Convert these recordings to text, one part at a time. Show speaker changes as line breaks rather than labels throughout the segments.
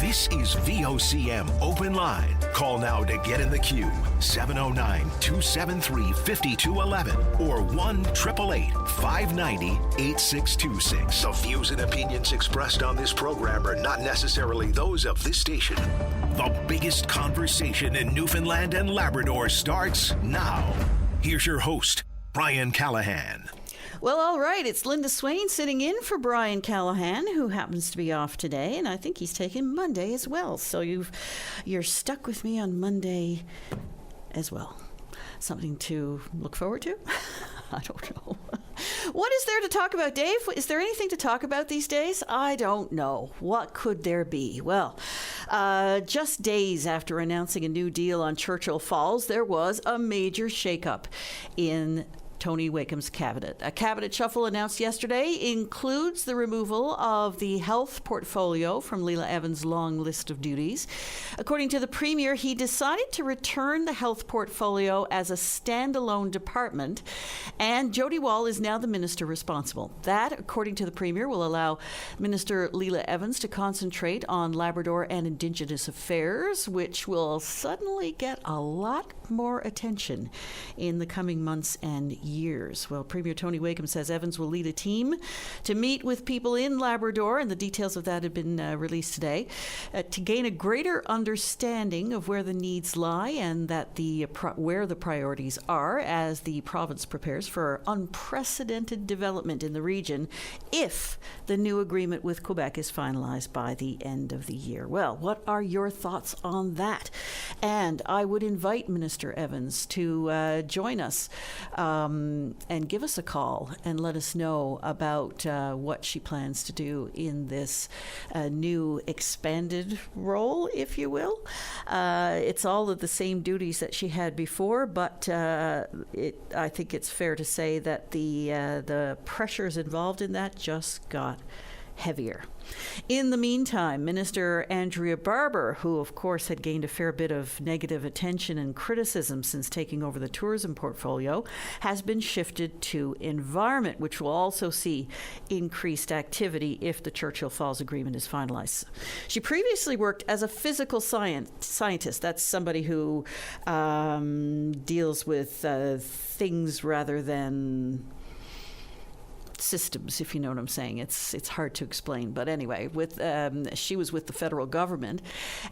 This is VOCM Open Line. Call now to get in the queue. 709-273-5211 or 1-888-590-8626. The views and opinions expressed on this program are not necessarily those of this station. The biggest conversation in Newfoundland and Labrador starts now. Here's your host, Brian Callahan.
Well, all right. It's Linda Swain sitting in for Brian Callahan, who happens to be off today, and I think he's taking Monday as well. So you're stuck with me on Monday as well. Something to look forward to? I don't know. What is there to talk about, Dave? Is there anything to talk about these days? I don't know. What could there be? Well, just days after announcing a new deal on Churchill Falls, there was a major shakeup in Tony Wakeham's cabinet. A cabinet shuffle announced yesterday includes the removal of the health portfolio from Leila Evans' long list of duties. According to the Premier, he decided to return the health portfolio as a standalone department, and Jody Wall is now the minister responsible. That, according to the Premier, will allow Minister Leila Evans to concentrate on Labrador and Indigenous affairs, which will suddenly get a lot more attention in the coming months and years. Well, Premier Tony Wakeham says Evans will lead a team to meet with people in Labrador, and the details of that have been released today, to gain a greater understanding of where the needs lie and that where the priorities are as the province prepares for unprecedented development in the region if the new agreement with Quebec is finalized by the end of the year. Well, what are your thoughts on that? And I would invite Minister Evans to join us and give us a call and let us know about what she plans to do in this new expanded role, if you will. It's all of the same duties that she had before, but I think it's fair to say that the pressures involved in that just got heavier. In the meantime, Minister Andrea Barber, who of course had gained a fair bit of negative attention and criticism since taking over the tourism portfolio, has been shifted to environment, which will also see increased activity if the Churchill Falls agreement is finalized. She previously worked as a physical scientist. That's somebody who deals with things rather than systems, if you know what I'm saying. It's hard to explain, but anyway, she was with the federal government,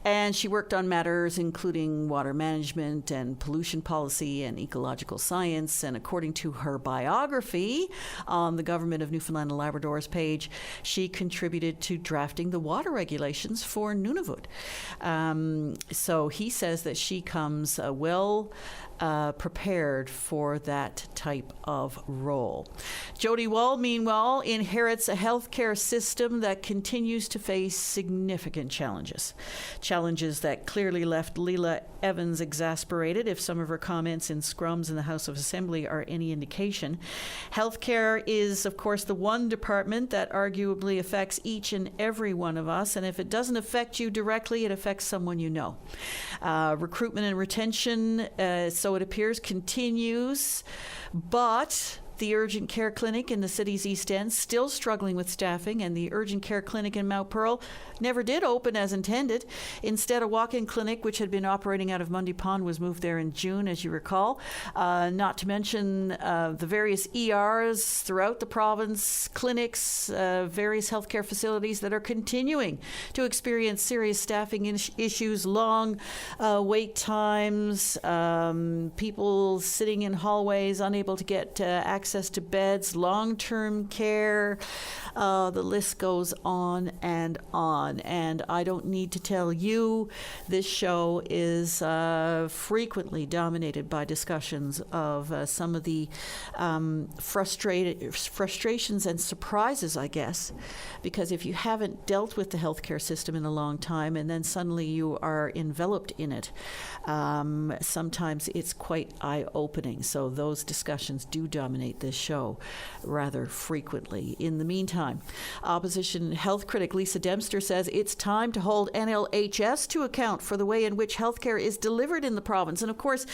and she worked on matters including water management and pollution policy and ecological science. And according to her biography on the Government of Newfoundland and Labrador's page, she contributed to drafting the water regulations for Nunavut. So he says that she comes prepared for that type of role. Jody Wall, meanwhile, inherits a healthcare system that continues to face significant challenges that clearly left Leila Evans exasperated, if some of her comments in scrums in the House of Assembly are any indication. Healthcare is, of course, the one department that arguably affects each and every one of us, and if it doesn't affect you directly, it affects someone you know. Recruitment and retention, so it appears, continues, but the urgent care clinic in the city's East End still struggling with staffing, and the urgent care clinic in Mount Pearl never did open as intended. Instead, a walk-in clinic, which had been operating out of Mundy Pond, was moved there in June, as you recall. Not to mention the various ERs throughout the province, clinics, various healthcare facilities that are continuing to experience serious staffing issues, long wait times, people sitting in hallways unable to get access to beds, long-term care. The list goes on. And I don't need to tell you, this show is frequently dominated by discussions of some of the frustrations and surprises, I guess, because if you haven't dealt with the healthcare system in a long time and then suddenly you are enveloped in it, sometimes it's quite eye-opening. So those discussions do dominate update this show rather frequently. In the meantime, opposition health critic Lisa Dempster says it's time to hold NLHS to account for the way in which healthcare is delivered in the province. And of course,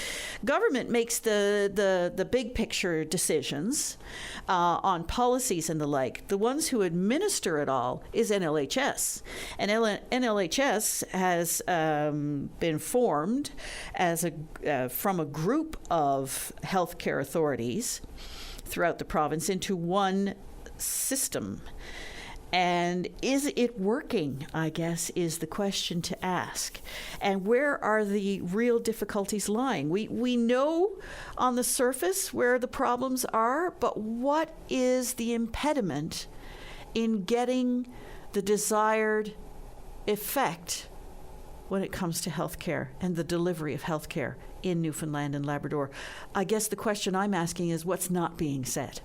government makes the big picture decisions on policies and the like. The ones who administer it all is NLHS. And NLHS has been formed as from a group of healthcare authorities throughout the province into one system. And is it working, I guess, is the question to ask. And where are the real difficulties lying? We know on the surface where the problems are, but what is the impediment in getting the desired effect when it comes to healthcare and the delivery of healthcare in Newfoundland and Labrador? I guess the question I'm asking is what's not being said.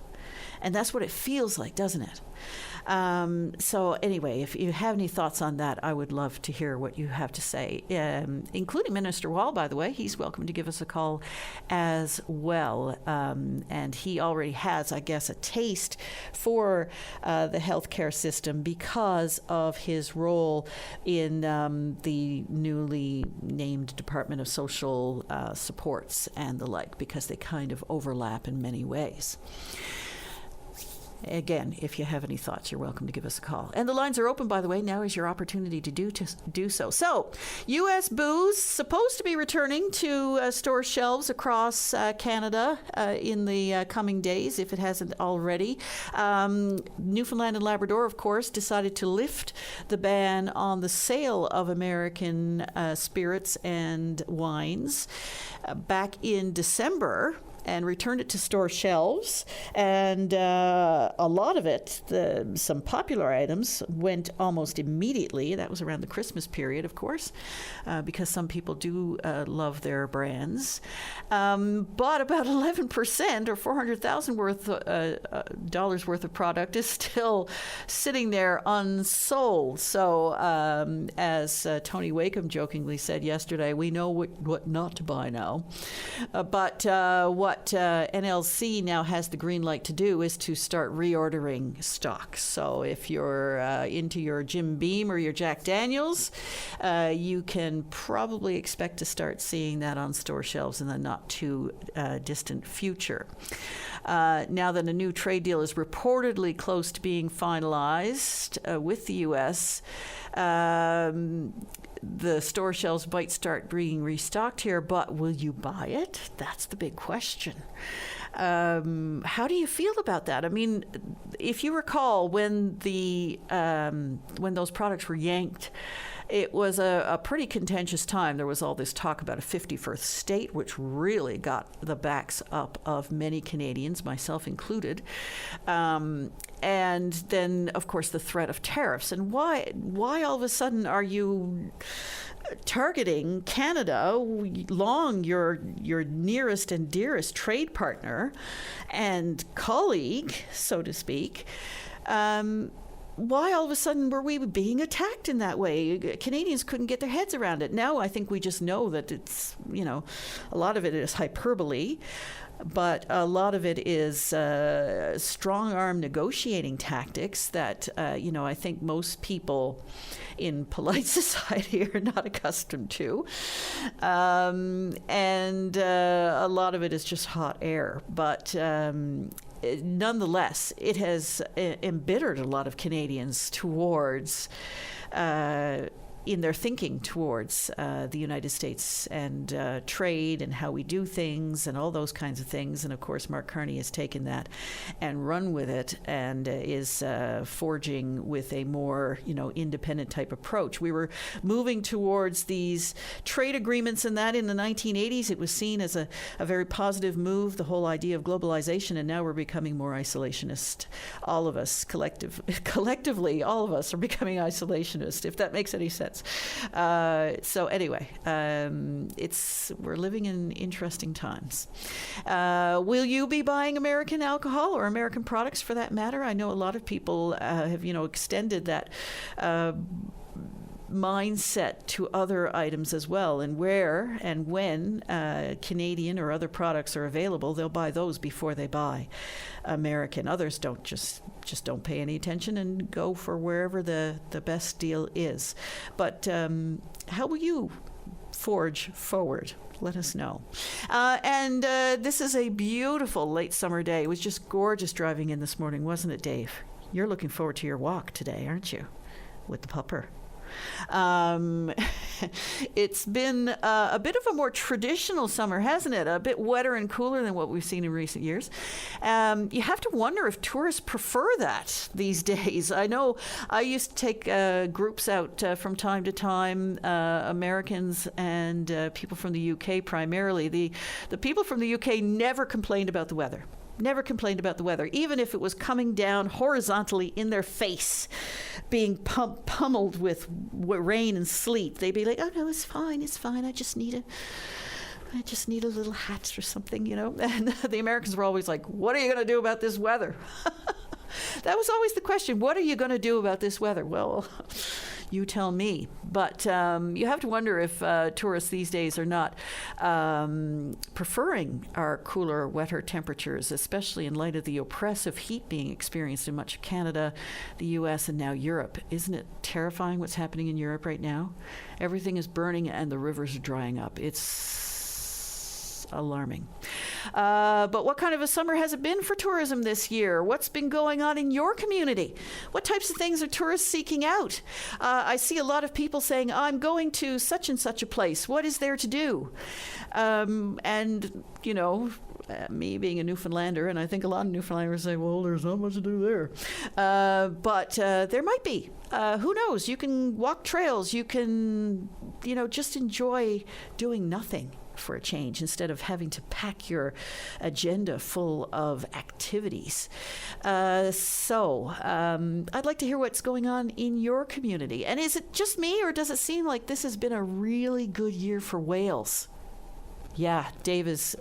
And that's what it feels like, doesn't it? So anyway, if you have any thoughts on that, I would love to hear what you have to say, including Minister Wall, by the way. He's welcome to give us a call as well. And he already has, I guess, a taste for the healthcare system because of his role in the newly named Department of Social Supports and the like, because they kind of overlap in many ways. Again, if you have any thoughts, you're welcome to give us a call. And the lines are open, by the way. Now is your opportunity to do so. So, U.S. booze supposed to be returning to store shelves across Canada in the coming days, if it hasn't already. Newfoundland and Labrador, of course, decided to lift the ban on the sale of American spirits and wines back in December, and returned it to store shelves. And a lot of it, some popular items, went almost immediately. That was around the Christmas period, of course, because some people do love their brands. But about 11%, or $400,000 dollars worth of product is still sitting there unsold. So as Tony Wakeham jokingly said yesterday, we know what not to buy now. But what NLC now has the green light to do is to start reordering stock. So if you're into your Jim Beam or your Jack Daniels, you can probably expect to start seeing that on store shelves in the not too distant future. Now that a new trade deal is reportedly close to being finalized with the U.S., the store shelves might start being restocked here, but will you buy it? That's the big question. How do you feel about that? I mean, if you recall when when those products were yanked, it was a pretty contentious time. There was all this talk about a 51st state, which really got the backs up of many Canadians, myself included. And then, of course, the threat of tariffs. And why all of a sudden are you targeting Canada, your nearest and dearest trade partner and colleague, so to speak? Why all of a sudden were we being attacked in that way? Canadians couldn't get their heads around it. Now I think we just know that it's, a lot of it is hyperbole, but a lot of it is strong-arm negotiating tactics that, I think most people in polite society are not accustomed to. And a lot of it is just hot air. But nonetheless, it has embittered a lot of Canadians towards in their thinking towards the United States and trade and how we do things and all those kinds of things. And of course, Mark Carney has taken that and run with it and is forging with a more, independent type approach. We were moving towards these trade agreements and that in the 1980s. It was seen as a very positive move, the whole idea of globalization, and now we're becoming more isolationist. All of us, collectively, all of us are becoming isolationist, if that makes any sense. So anyway, we're living in interesting times. Will you be buying American alcohol or American products for that matter? I know a lot of people have, extended that mindset to other items as well, and where and when Canadian or other products are available, they'll buy those before they buy American. Others don't just don't pay any attention and go for wherever the best deal is. But how will you forge forward? Let us know. And this is a beautiful late summer day. It was just gorgeous driving in this morning, wasn't it, Dave? You're looking forward to your walk today, aren't you? With the pupper. It's been a bit of a more traditional summer, hasn't it? A bit wetter and cooler than what we've seen in recent years. You have to wonder if tourists prefer that these days. I know I used to take groups out from time to time, Americans and people from the UK primarily. The people from the UK never complained about the weather. Never complained about the weather, even if it was coming down horizontally in their face, being pummeled with rain and sleet. They'd be like, "Oh no, it's fine. I just need a little hat or something, you know." And the Americans were always like, "What are you going to do about this weather?" That was always the question. What are you going to do about this weather? Well, you tell me. But you have to wonder if tourists these days are not preferring our cooler, wetter temperatures, especially in light of the oppressive heat being experienced in much of Canada, the U.S., and now Europe. Isn't it terrifying what's happening in Europe right now? Everything is burning and the rivers are drying up. It's alarming. But what kind of a summer has it been for tourism this year? What's been going on in your community? What types of things are tourists seeking out? I see a lot of people saying, "I'm going to such and such a place. What is there to do?" And, you know, me being a Newfoundlander, and I think a lot of Newfoundlanders say, "Well, there's not much to do there." But there might be. Who knows? You can walk trails. You can, you know, just enjoy doing nothing for a change instead of having to pack your agenda full of activities. So I'd like to hear what's going on in your community. And is it just me, or does it seem like this has been a really good year for whales? Yeah, Dave is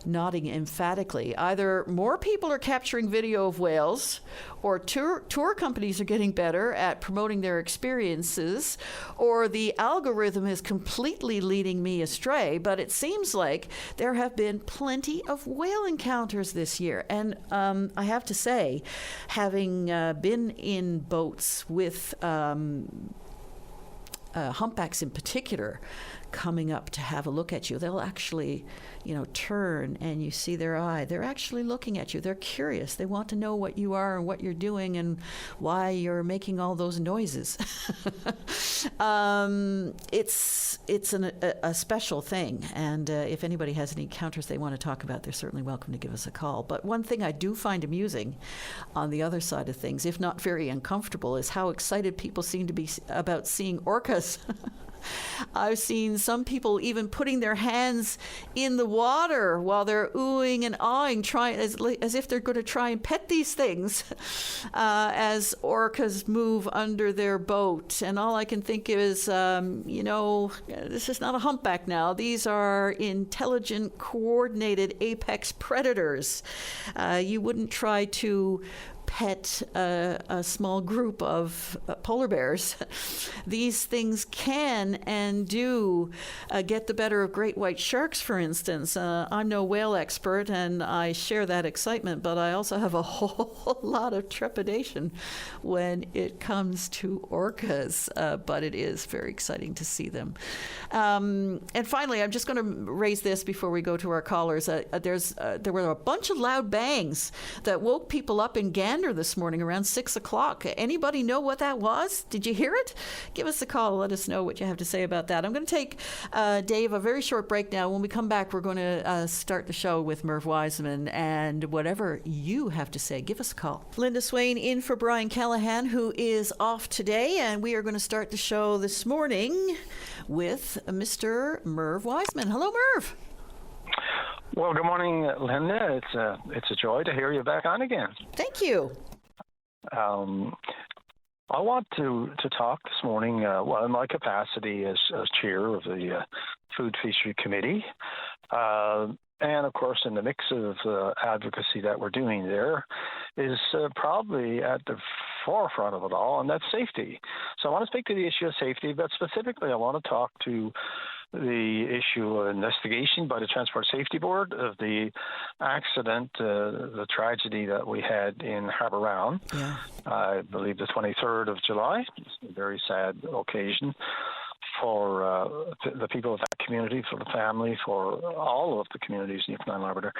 nodding emphatically. Either more people are capturing video of whales, or tour companies are getting better at promoting their experiences, or the algorithm is completely leading me astray. But it seems like there have been plenty of whale encounters this year. And I have to say, having been in boats with humpbacks in particular coming up to have a look at you, they'll actually, you know, turn and you see their eye. They're actually looking at you. They're curious. They want to know what you are and what you're doing and why you're making all those noises. It's a special thing. And if anybody has any encounters they want to talk about, they're certainly welcome to give us a call. But one thing I do find amusing on the other side of things, if not very uncomfortable, is how excited people seem to be about seeing orcas. I've seen some people even putting their hands in the water while they're oohing and aahing, trying as if they're going to try and pet these things as orcas move under their boat. And all I can think is, you know, this is not a humpback now. These are intelligent, coordinated apex predators. You wouldn't try to pet a small group of polar bears. These things can and do get the better of great white sharks, for instance. I'm no whale expert, and I share that excitement, but I also have a whole lot of trepidation when it comes to orcas, but it is very exciting to see them. And finally, I'm just going to raise this before we go to our callers. There were a bunch of loud bangs that woke people up in Gander this morning around 6 o'clock. Anybody know what that was? Did you hear it? Give us a call. Let us know what you have to say about that. I'm going to take, Dave, a very short break now. When we come back, we're going to start the show with Merv Wiseman, and whatever you have to say, give us a call. Linda Swain in for Brian Callahan, who is off today, and we are going to start the show this morning with Mr. Merv Wiseman. Hello, Merv.
Well, good morning, Linda. It's a joy to hear you back on again.
Thank you.
I want to talk this morning, in my capacity as chair of the Food Fishery Committee, And of course, in the mix of advocacy that we're doing there is probably at the forefront of it all, and that's safety. So I want to speak to the issue of safety, but specifically I want to talk to the issue of investigation by the Transport Safety Board of the accident, the tragedy that we had in Harbour Round, I believe the 23rd of July. It's a very sad occasion for the people of that community, for the family, for all of the communities in Newfoundland and Labrador.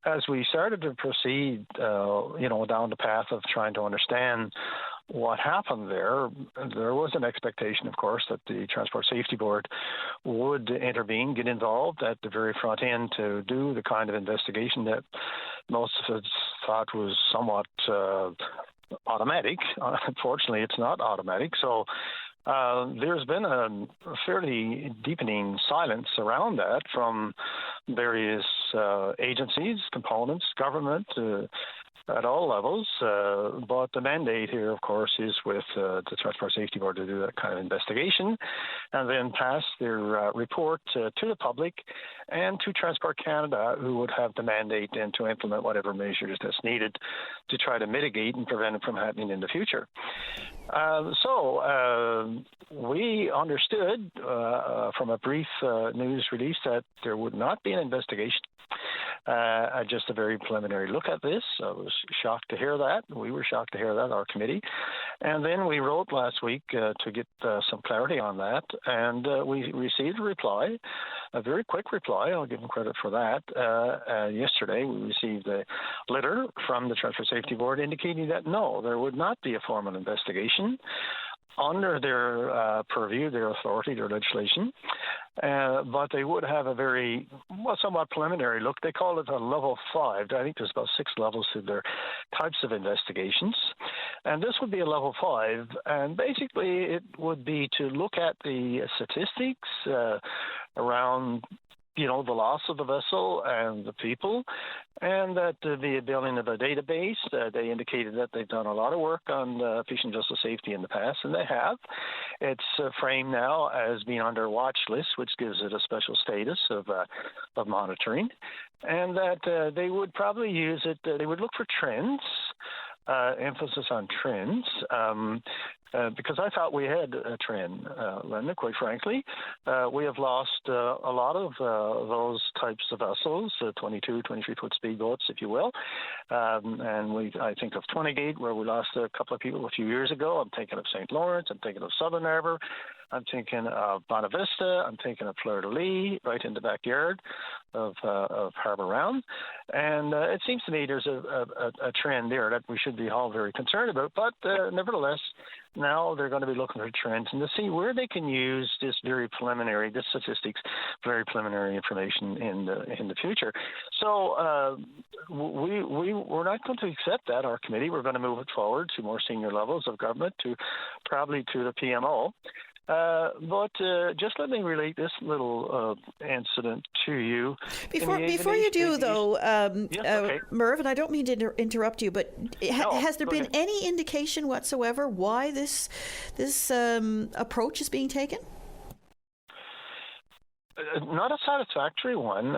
As we started to proceed, down the path of trying to understand what happened there was an expectation, of course, that the Transport Safety Board would intervene, get involved at the very front end to do the kind of investigation that most of us thought was somewhat automatic. Unfortunately, it's not automatic. So there's been a fairly deepening silence around that from various agencies, components, government, at all levels. But the mandate here, of course, is with the Transport Safety Board to do that kind of investigation and then pass their report to the public and to Transport Canada, who would have the mandate then to implement whatever measures that's needed to try to mitigate and prevent it from happening in the future. We understood from a brief news release that there would not be an investigation. Just a very preliminary look at this. I was shocked to hear that. We were shocked to hear that, our committee. And then we wrote last week to get some clarity on that, and we received a reply, a very quick reply. I'll give them credit for that. Yesterday, we received a letter from the Transport Safety Board indicating that no, there would not be a formal investigation under their purview, their authority, their legislation, but they would have a very, somewhat preliminary look. They call it a level 5. I think there's about 6 levels to their types of investigations. And this would be a level 5. And basically it would be to look at the statistics around the loss of the vessel and the people, and that the building of a database. They indicated that they've done a lot of work on fishing justice safety in the past, and they have. It's framed now as being under watch list, which gives it a special status of monitoring, and that they would probably use it. They would look for trends. Emphasis on trends, because I thought we had a trend, Linda, quite frankly. We have lost a lot of those types of vessels, 22, 23-foot speedboats, if you will. And I think of 20 where we lost a couple of people a few years ago. I'm thinking of St. Lawrence. I'm thinking of Southern Harbour. I'm thinking of Bonavista. I'm thinking of Fleur-de-Lis, right in the backyard of Harbour Round. And it seems to me there's a trend there that we should be all very concerned about. But nevertheless, now they're going to be looking for trends and to see where they can use this statistics, very preliminary information in the future. So we're not going to accept that, our committee. We're going to move it forward to more senior levels of government, probably to the PMO. But just let me relate this little incident to you.
Before you do, though,
yes, okay.
Merv, and I don't mean to interrupt you, but has there been any indication whatsoever why this approach is being taken?
Not a satisfactory one.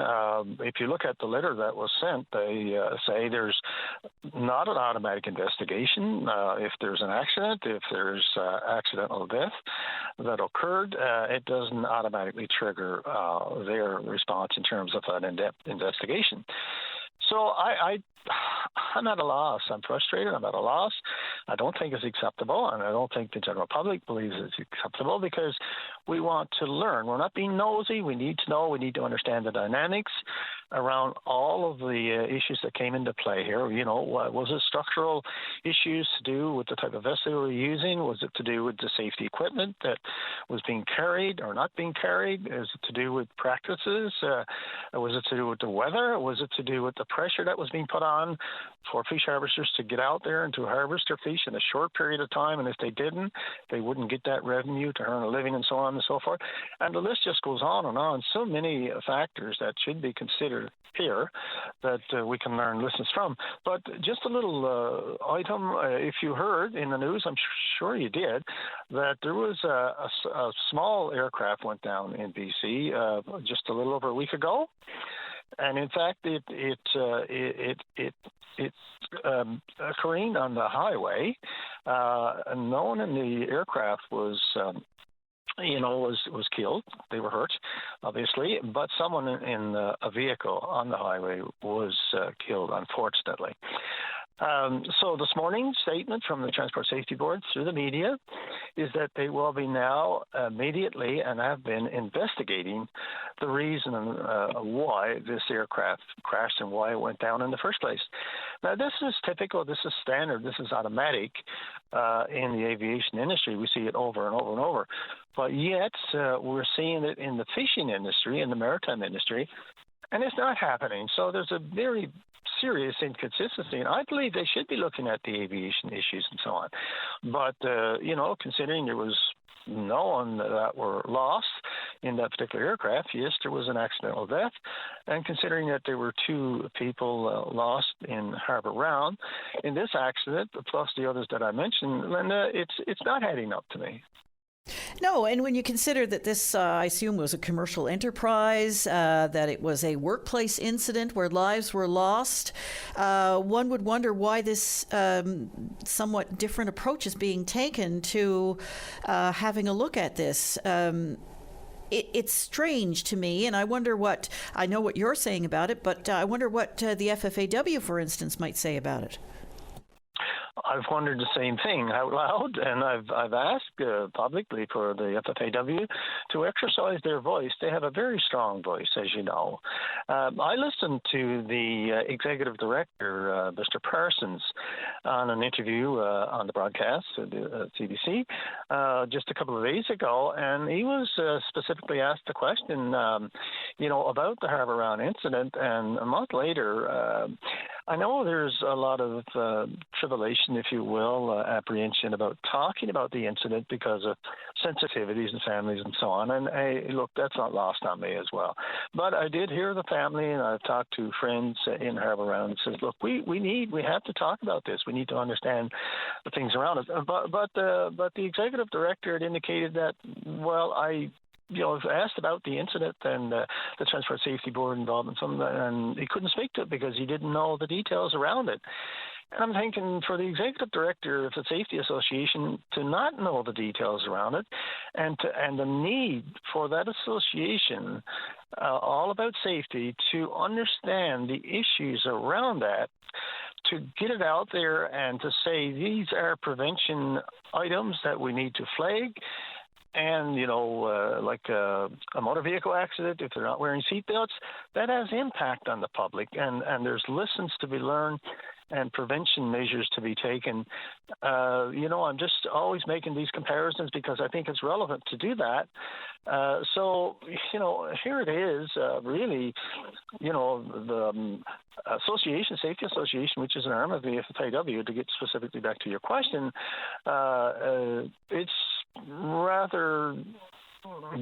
If you look at the letter that was sent, they say there's not an automatic investigation. If there's an accident, if there's accidental death that occurred, it doesn't automatically trigger their response in terms of an in-depth investigation. So I'm at a loss. I'm frustrated. I'm at a loss. I don't think it's acceptable, and I don't think the general public believes it's acceptable because we want to learn. We're not being nosy. We need to know. We need to understand the dynamics around all of the issues that came into play here. Was it structural issues to do with the type of vessel we were using? Was it to do with the safety equipment that was being carried or not being carried? Is it to do with practices? Was it to do with the weather? Was it to do with the pressure that was being put on on for fish harvesters to get out there and to harvest their fish in a short period of time, and if they didn't, they wouldn't get that revenue to earn a living and so on and so forth. And the list just goes on and on. So many factors that should be considered here that we can learn lessons from. But just a little item, if you heard in the news, I'm sure you did, that there was a small aircraft went down in BC just a little over a week ago. And in fact, it careened on the highway. No one in the aircraft was killed. They were hurt, obviously, but someone in a vehicle on the highway was killed, unfortunately. So this morning's statement from the Transport Safety Board through the media is that they will be now immediately and have been investigating the reason why this aircraft crashed and why it went down in the first place. Now, this is typical, this is standard, this is automatic in the aviation industry. We see it over and over and over. But yet, we're seeing it in the fishing industry, in the maritime industry, and it's not happening. So there's a very serious inconsistency, and I believe they should be looking at the aviation issues and so on. But, considering there was no one that were lost in that particular aircraft, yes, there was an accidental death, and considering that there were 2 people lost in Harbour Round in this accident, plus the others that I mentioned, Linda, it's not adding up to me.
No, and when you consider that this, I assume, was a commercial enterprise, that it was a workplace incident where lives were lost, one would wonder why this somewhat different approach is being taken to having a look at this. It's strange to me, and I know what you're saying about it, but I wonder what the FFAW, for instance, might say about it.
I've wondered the same thing out loud, and I've asked publicly for the FFAW to exercise their voice. They have a very strong voice, as you know. I listened to the executive director, Mr. Parsons, on an interview on the broadcast at the CBC just a couple of days ago, and he was specifically asked the question, about the Harbour Round incident, and a month later, I know there's a lot of tribulation, if you will, apprehension about talking about the incident because of sensitivities and families and so on. And look, that's not lost on me as well. But I did hear the family, and I've talked to friends in Harbour Round and says, look, we have to talk about this. We need to understand the things around us. But the executive director had indicated that, well, asked about the incident and the Transport Safety Board involvement, and he couldn't speak to it because he didn't know the details around it. And I'm thinking for the executive director of the Safety Association to not know the details around it, and the need for that association, all about safety, to understand the issues around that, to get it out there and to say these are prevention items that we need to flag. And, like a motor vehicle accident, if they're not wearing seatbelts, that has impact on the public. And there's lessons to be learned and prevention measures to be taken. I'm just always making these comparisons because I think it's relevant to do that. So, here it is, really, the Safety Association, which is an arm of the FFAW, to get specifically back to your question, it's rather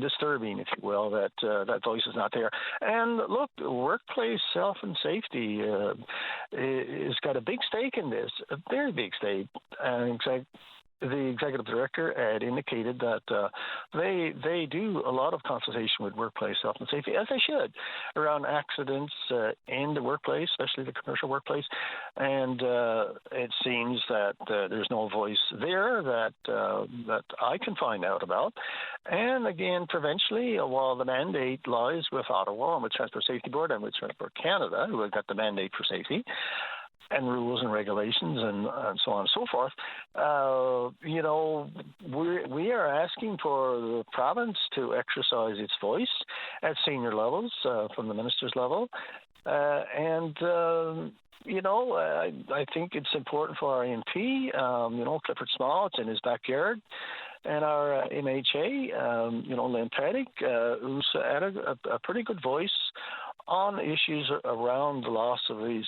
disturbing, if you will, that that voice is not there. And look, workplace health and safety has got a big stake in this, a very big stake. And the executive director had indicated that they do a lot of consultation with workplace health and safety, as they should, around accidents in the workplace, especially the commercial workplace. And it seems that there's no voice there that I can find out about. And again, provincially, while the mandate lies with Ottawa and with Transport Safety Board and with Transport Canada, who have got the mandate for safety and rules and regulations and so on and so forth, we are asking for the province to exercise its voice at senior levels, from the minister's level. I think it's important for our MP, Clifford Small, it's in his backyard, and our MHA, Lynn Paddock, who's added a pretty good voice on issues around the loss of these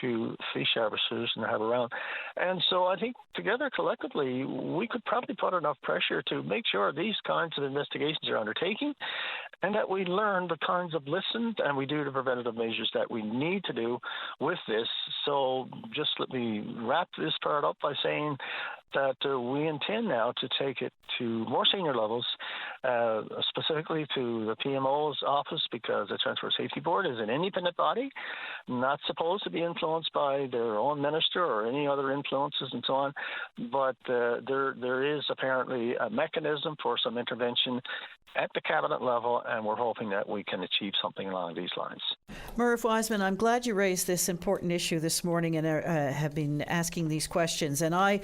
two fish harvesters in the harbour round. And so I think together, collectively, we could probably put enough pressure to make sure these kinds of investigations are undertaken and that we learn the kinds of lessons and we do the preventative measures that we need to do with this. So just let me wrap this part up by saying that we intend now to take it to more senior levels, specifically to the PMO's office, because the Transport Safety Board is an independent body, not supposed to be influenced by their own minister or any other influences and so on. But there is apparently a mechanism for some intervention at the cabinet level, and we're hoping that we can achieve something along these lines.
Murph Wiseman, I'm glad you raised this important issue this morning and have been asking these questions. And I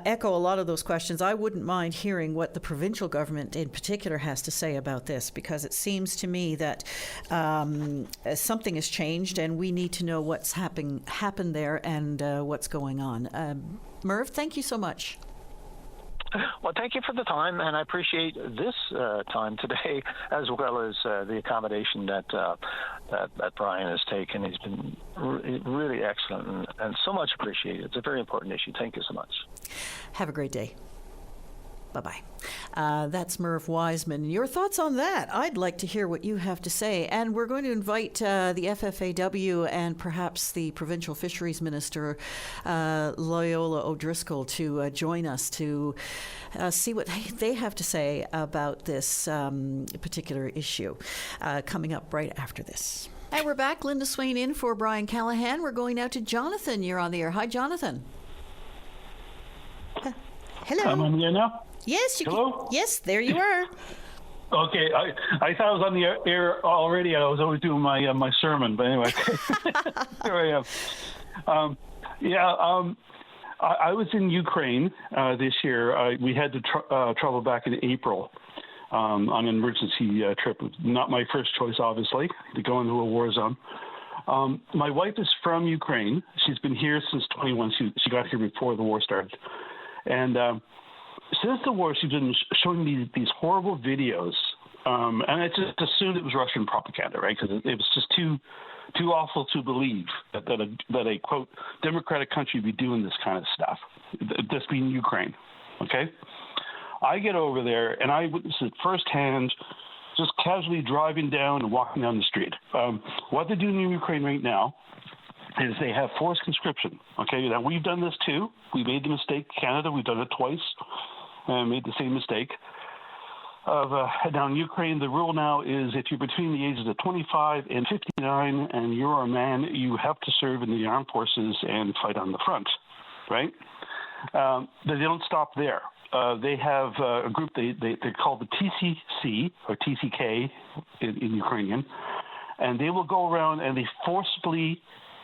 echo a lot of those questions. I wouldn't mind hearing what the provincial government in particular has to say about this, because it seems to me that something has changed and we need to know what's happened there and what's going on. Murph, thank you so much.
Well, thank you for the time, and I appreciate this time today, as well as the accommodation that Brian has taken. He's been really excellent and so much appreciated. It's a very important issue. Thank you so much.
Have a great day. Bye-bye. That's Murph Wiseman. Your thoughts on that? I'd like to hear what you have to say. And we're going to invite the FFAW and perhaps the Provincial Fisheries Minister, Loyola O'Driscoll, to join us to see what they have to say about this particular issue, coming up right after this. And we're back. Linda Swain in for Brian Callahan. We're going now to Jonathan. You're on the air. Hi, Jonathan. Hello.
I'm on the air now?
Yes.
Hello?
Yes, there you are.
Okay, I thought I was on the air already. I was always doing my sermon, but anyway, here I am. I was in Ukraine this year. We had to travel back in April on an emergency trip. Not my first choice, obviously, to go into a war zone. My wife is from Ukraine. She's been here since 21. She got here before the war started. And since the war, she's been showing me these horrible videos. And I just assumed it was Russian propaganda, right? Because it was just too awful to believe that a, quote, democratic country be doing this kind of stuff, this being Ukraine, okay? I get over there, and I witness it firsthand, just casually driving down and walking down the street. What they're doing in Ukraine right now is they have forced conscription. Okay, now we've done this too. We made the mistake, Canada. We've done it twice, and made the same mistake. Now in Ukraine, the rule now is if you're between the ages of 25 and 59, and you're a man, you have to serve in the armed forces and fight on the front, right? They don't stop there. They have a group they're called the TCC or TCK in Ukrainian, and they will go around and they forcibly.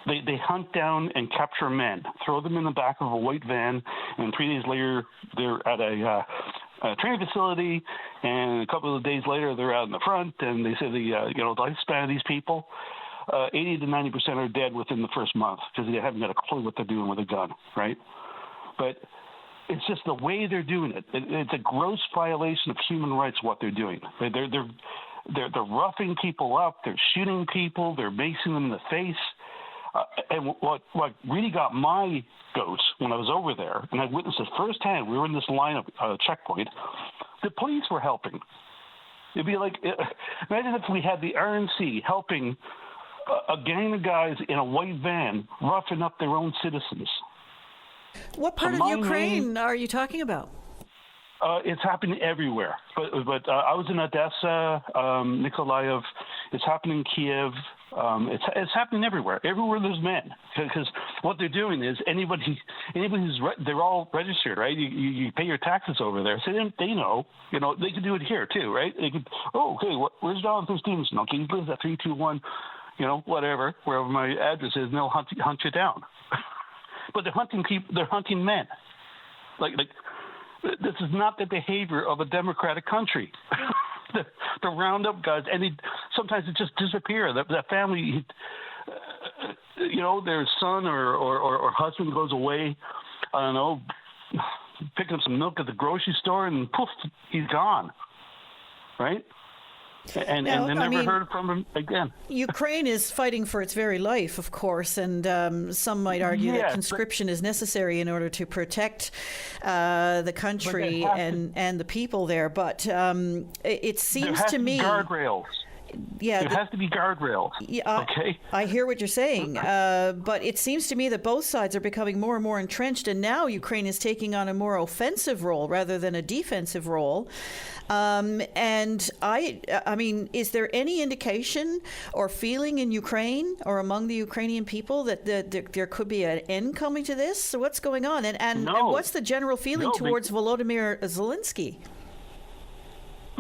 They hunt down and capture men, throw them in the back of a white van, and 3 days later they're at a training facility, and a couple of days later they're out in the front, and they say the lifespan of these people, 80 to 90% are dead within the first month because they haven't got a clue what they're doing with a gun, right? But it's just the way they're doing it. It's a gross violation of human rights what they're doing. They're roughing people up, they're shooting people, they're macing them in the face. And what really got my goat when I was over there, and I witnessed it firsthand, we were in this line of checkpoint, the police were helping. It'd be like, imagine if we had the RNC helping a gang of guys in a white van roughing up their own citizens.
What part of Ukraine are you talking about?
It's happening everywhere. But I was in Odessa, Nikolaev. It's happening in Kiev. It's happening everywhere. Everywhere there's men, because what they're doing is anybody who's they're all registered, right? You pay your taxes over there, so they know, they can do it here too, right? They could, where's Jonathan Stevenson? Okay, he lives at 321, whatever, wherever my address is, and they'll hunt you down. But they're hunting people. They're hunting men. Like this is not the behavior of a democratic country. The round up guys, and sometimes it just disappear. That family, their son or husband goes away, I don't know, picking up some milk at the grocery store, and poof, he's gone. Right? and then never heard from him again.
Ukraine is fighting for its very life, of course, and some might argue that conscription is necessary in order to protect the country and the people there. But it seems to me
guardrails. Yeah, there has to be guardrails.
Yeah,
okay.
I hear what you're saying, but it seems to me that both sides are becoming more and more entrenched, and now Ukraine is taking on a more offensive role rather than a defensive role. And I mean, is there any indication or feeling in Ukraine or among the Ukrainian people that there could be an end coming to this? So what's going on, and what's the general feeling towards Volodymyr Zelensky?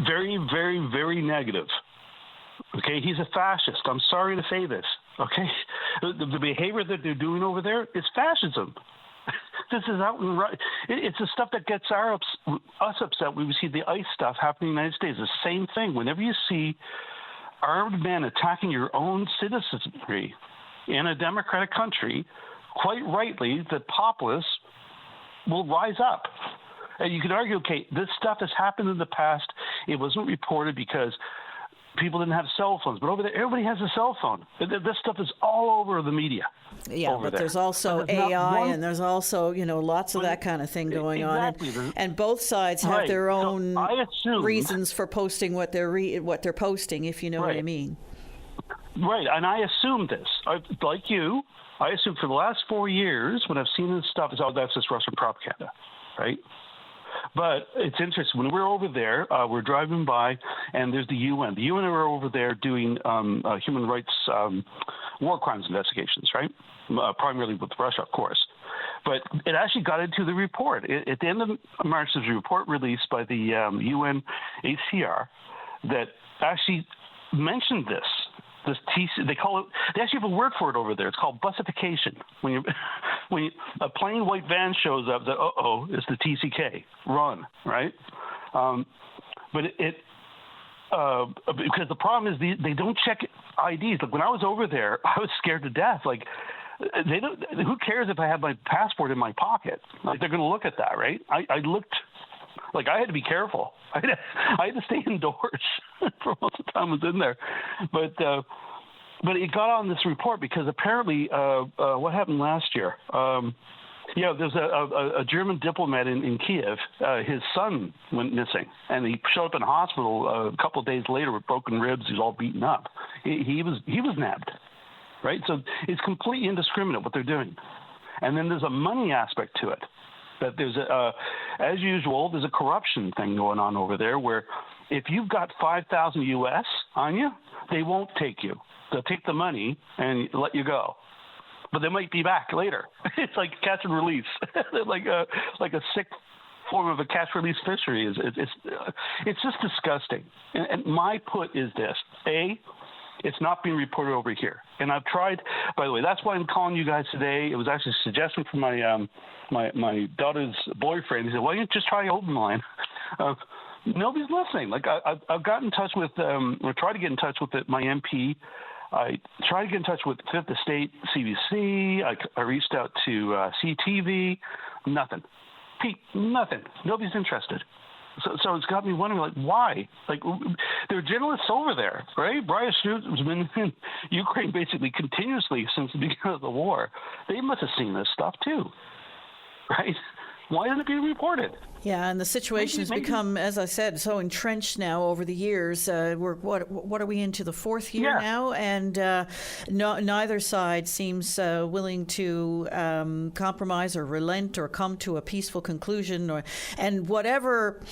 Very, very, very negative. Okay, he's a fascist. I'm sorry to say this. Okay, the behavior that they're doing over there is fascism. This is out and right. It's the stuff that gets us upset when we see the ICE stuff happening in the United States. The same thing. Whenever you see armed men attacking your own citizenry in a democratic country, quite rightly, the populace will rise up. And you could argue, okay, this stuff has happened in the past. It wasn't reported because people didn't have cell phones, but over there, everybody has a cell phone. This stuff is all over the media.
Yeah, but there's also AI, and there's also, lots of that kind of thing going on. And both sides have their own reasons for posting what they're posting, if you know what I mean.
Right, and I assume this. Like you, I assume for the last 4 years, when I've seen this stuff, that's just Russian propaganda, right? But it's interesting. When we're over there, we're driving by, and there's the UN. The UN are over there doing human rights war crimes investigations, right? Primarily with Russia, of course. But it actually got into the report. At the end of March, there's a report released by the UNHCR that actually mentioned this. They call it. They actually have a word for it over there. It's called bussification. When a plain white van shows up, that it's the TCK. Run, right? But because the problem is they don't check IDs. Like when I was over there, I was scared to death. Like they don't. Who cares if I have my passport in my pocket? Like they're going to look at that, right? I looked. Like I had to be careful. I had to stay indoors for most of the time I was in there. But it got on this report because apparently what happened last year? There's a German diplomat in Kiev. His son went missing, and he showed up in the hospital a couple of days later with broken ribs. He was all beaten up. He was nabbed, right? So it's completely indiscriminate what they're doing. And then there's a money aspect to it. That there's as usual, there's a corruption thing going on over there where if you've got $5,000 US on you, they won't take you. They'll take the money and let you go, but they might be back later. It's like catch and release, like a sick form of a catch release fishery. It's just disgusting. And my put is this: it's not being reported over here. And I've tried, by the way, that's why I'm calling you guys today. It was actually a suggestion from my daughter's boyfriend. He said, why don't you just try open line? Nobody's listening. Like I've got in touch with, or tried to get in touch with my MP. I tried to get in touch with Fifth Estate, CBC. I reached out to CTV. Nothing. Pete, nothing. Nobody's interested. So it's got me wondering, like, why? Like, there are journalists over there, right? Brian Snoot has been in Ukraine basically continuously since the beginning of the war. They must have seen this stuff too, right? Why isn't it being reported?
Yeah, and the situation has become, as I said, so entrenched now over the years. What are we into the fourth year now? And neither side seems willing to compromise or relent or come to a peaceful conclusion. And whatever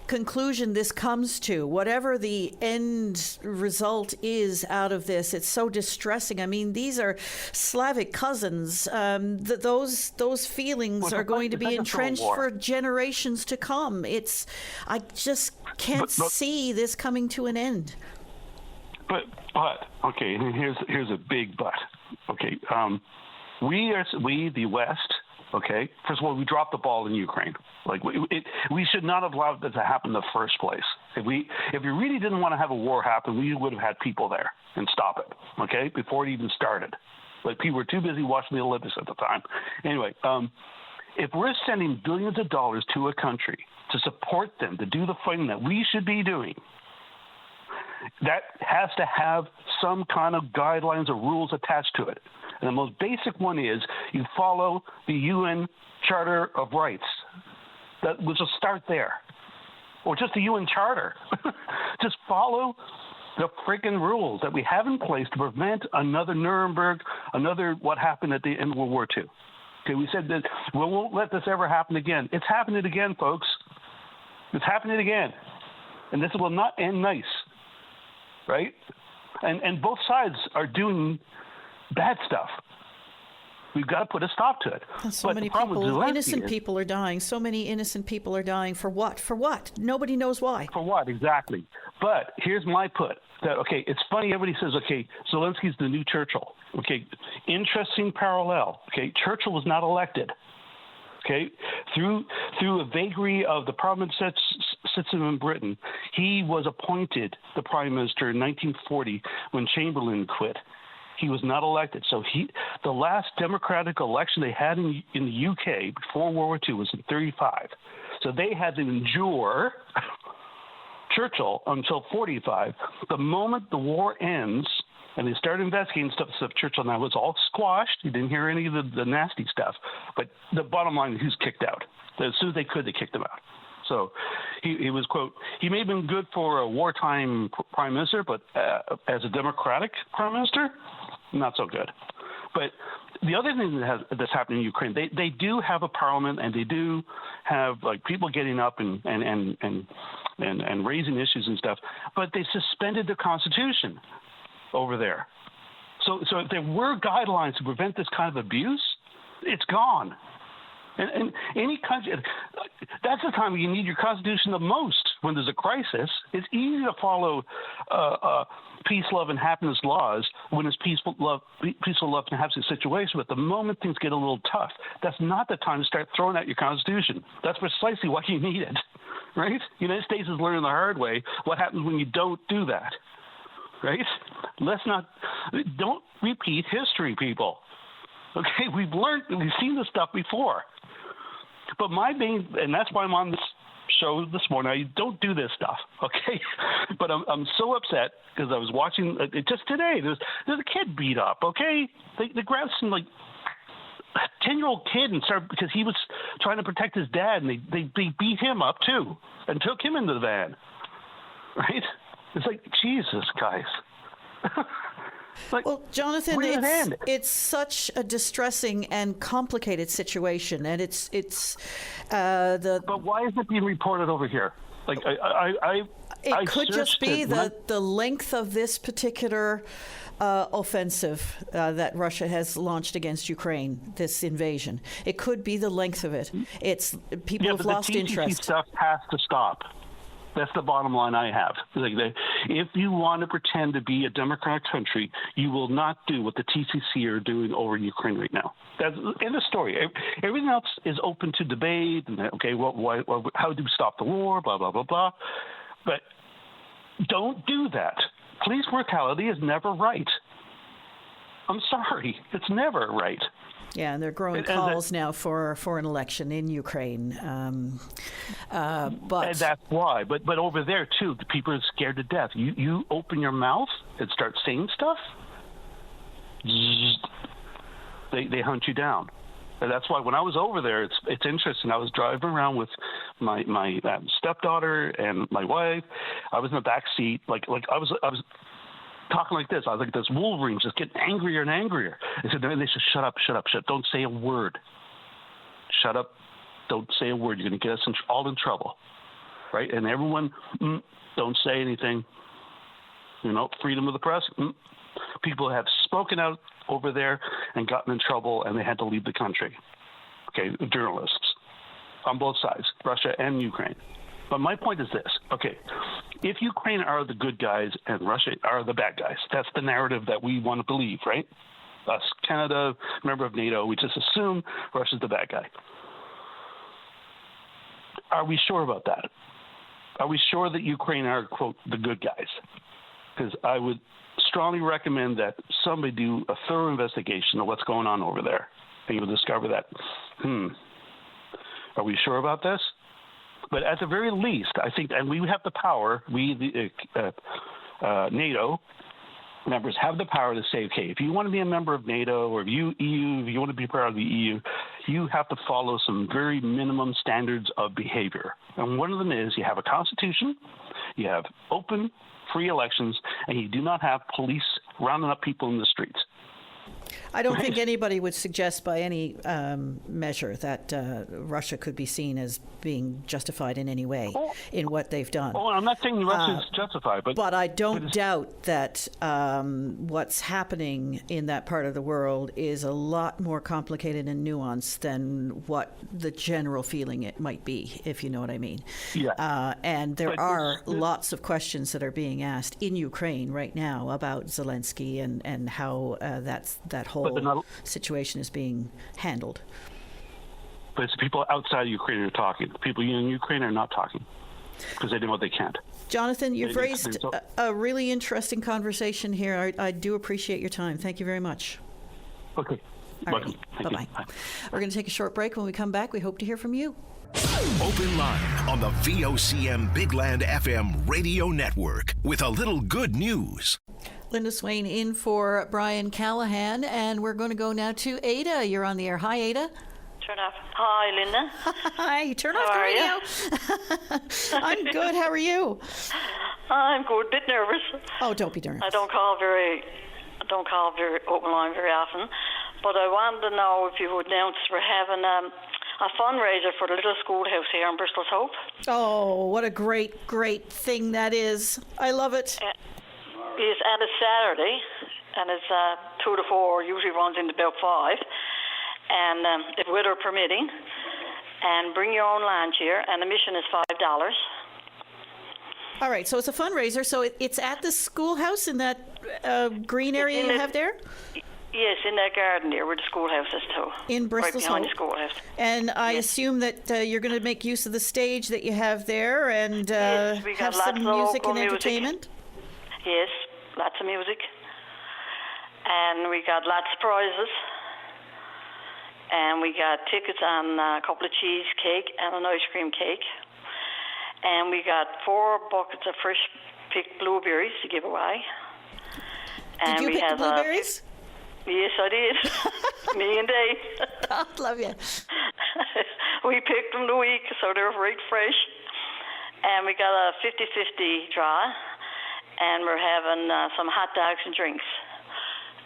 conclusion this comes to, whatever the end result is out of this, it's so distressing. I mean, these are Slavic cousins. Those feelings are going to be entrenched for generations to come. I just can't see this coming to an end.
But okay, here's a big but. Okay, we the West. Okay, first of all, we dropped the ball in Ukraine. Like we should not have allowed that to happen in the first place. If we really didn't want to have a war happen, we would have had people there and stop it. Okay, before it even started. Like people were too busy watching the Olympics at the time. Anyway. If we're sending billions of dollars to a country to support them, to do the fighting that we should be doing, that has to have some kind of guidelines or rules attached to it. And the most basic one is you follow the UN Charter of Rights. We'll just start there. Or just the UN Charter. Just follow the freaking rules that we have in place to prevent another Nuremberg, another what happened at the end of World War II. Okay, we said that we won't let this ever happen again. It's happening again, folks. It's happening again. And this will not end nice, right? And both sides are doing bad stuff. We've got to put a stop to it.
And so many people, innocent people are dying. So many innocent people are dying. For what? For what? Nobody knows why.
For what, exactly. But here's my put. That, okay, it's funny, everybody says, okay, Zelensky's the new Churchill. Okay, interesting parallel. Okay, Churchill was not elected. Okay, through a vagary of the Parliament system in Britain, he was appointed the Prime Minister in 1940 when Chamberlain quit. He was not elected. So the last democratic election they had in the UK before World War II was in 1935. So they had to endure Churchill until 1945. The moment the war ends and they started investigating stuff, Churchill now was all squashed. You didn't hear any of the nasty stuff. But the bottom line is he was kicked out. As soon as they could, they kicked him out. So he was, quote, he may have been good for a wartime prime minister, but as a democratic prime minister, not so good. But the other thing that's happening in Ukraine, they do have a parliament, and they do have like people getting up and raising issues and stuff, but they suspended the constitution over there. So if there were guidelines to prevent this kind of abuse, it's gone. And any country, that's the time when you need your constitution the most. When there's a crisis, it's easy to follow peace, love, and happiness laws when it's peaceful, love, and happiness situation. But the moment things get a little tough, that's not the time to start throwing out your constitution. That's precisely what you need it, right? The United States is learning the hard way what happens when you don't do that, right? Don't repeat history, people. Okay, we've seen this stuff before. But and that's why I'm on this show this morning. I don't do this stuff, okay? But I'm so upset because I was watching just today. There's a kid beat up, okay? They grabbed some 10-year-old kid and started because he was trying to protect his dad, and they beat him up too and took him into the van, right? It's like, Jesus, guys.
Well, Jonathan, it's such a distressing and complicated situation, and it's But
why is it being reported over here?
It could just be the length of this particular offensive that Russia has launched against Ukraine, this invasion. It could be the length of it. It's people have lost interest.
The stuff has to stop. That's the bottom line I have. If you want to pretend to be a democratic country, you will not do what the TCC are doing over in Ukraine right now. That's end of story. Everything else is open to debate. And okay, how do we stop the war? Blah blah blah blah. But don't do that. Police brutality is never right. I'm sorry, it's never right.
Yeah, and they're growing calls now for an election in Ukraine. But
and that's why. But over there, too, the people are scared to death. You open your mouth and start saying stuff, they hunt you down. And that's why when I was over there, it's interesting. I was driving around with my stepdaughter and my wife. I was in the back seat. Like I was talking like this. I was like this Wolverine, just getting angrier and angrier. They said, shut up, don't say a word. Shut up, don't say a word. You're going to get us all in trouble, right? And everyone, don't say anything. Freedom of the press. People have spoken out over there and gotten in trouble, and they had to leave the country. Okay, journalists on both sides, Russia and Ukraine. But my point is this, okay, if Ukraine are the good guys and Russia are the bad guys, that's the narrative that we want to believe, right? Us, Canada, member of NATO, we just assume Russia's the bad guy. Are we sure about that? Are we sure that Ukraine are, quote, the good guys? Because I would strongly recommend that somebody do a thorough investigation of what's going on over there, and you'll discover that, are we sure about this? But at the very least, I think, and we have the power, we, the NATO members have the power to say, okay, if you want to be a member of NATO or if you want to be part of the EU, you have to follow some very minimum standards of behavior. And one of them is you have a constitution, you have open, free elections, and you do not have police rounding up people in the streets.
I don't think anybody would suggest by any measure that Russia could be seen as being justified in any way in what they've done.
Oh, I'm not saying Russia's justified, but
I don't doubt that what's happening in that part of the world is a lot more complicated and nuanced than what the general feeling it might be, if you know what I mean.
Yeah.
And there are lots of questions that are being asked in Ukraine right now about Zelensky and how that whole situation is being handled.
But it's the people outside Ukraine who are talking. The people in Ukraine are not talking because they know they can't.
Jonathan, you've raised a really interesting conversation here. I do appreciate your time. Thank you very much.
Okay.
Bye-bye. Bye. We're going to take a short break. When we come back, we hope to hear from you.
Open line on the VOCM Big Land FM radio network with a little good news.
Linda Swain in for Brian Callahan, and we're going to go now to Ada. You're on the air. Hi, Ada.
Turn off. Hi, Linda.
Hi. Turn off the radio. I'm good. How are you?
I'm good. Bit nervous.
Oh, don't be nervous.
I don't call very open line very often, but I wanted to know if you would announce we're having a fundraiser for the little schoolhouse here in Bristol's Hope.
Oh, what a great thing that is. I love it.
And it's Saturday, and it's 2 to 4, usually runs into about 5, and if weather permitting, and bring your own lunch here, and admission is $5.
All right, so it's a fundraiser, so it's at the schoolhouse in that green area you have there?
Yes, in that garden there where the schoolhouse is too.
In Bristol's
Right behind
Hope.
the schoolhouse.
And I assume that you're going to make use of the stage that you have there and
Yes, we got
have some
lots of
music and
local
entertainment?
Yes, lots of music. And we got lots of prizes. And we got tickets on a couple of cheesecake and an ice cream cake. And we got 4 buckets of fresh picked blueberries to give away. And
Did you pick the blueberries?
Yes, I did. Me and Dave.
God love you.
We picked them the week, so they're right fresh. And we got a 50-50 draw. And we're having some hot dogs and drinks.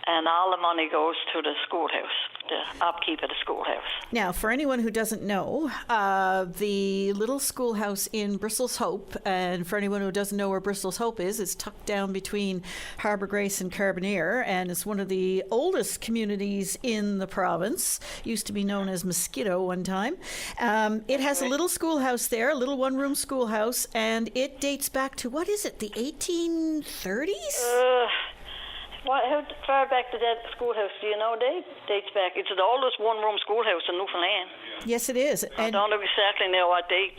And all the money goes to the schoolhouse, the upkeep of the schoolhouse.
Now, for anyone who doesn't know, the little schoolhouse in Bristol's Hope, and for anyone who doesn't know where Bristol's Hope is, it's tucked down between Harbour Grace and Carbonear, and it's one of the oldest communities in the province. Used to be known as Mosquito one time. It has a little schoolhouse there, a little one-room schoolhouse, and it dates back to, what is it, the 1830s?
How far back did that schoolhouse, do you know, Dave? Dates back. It's the oldest one-room schoolhouse in Newfoundland.
Yes, it is.
I don't know exactly know what date.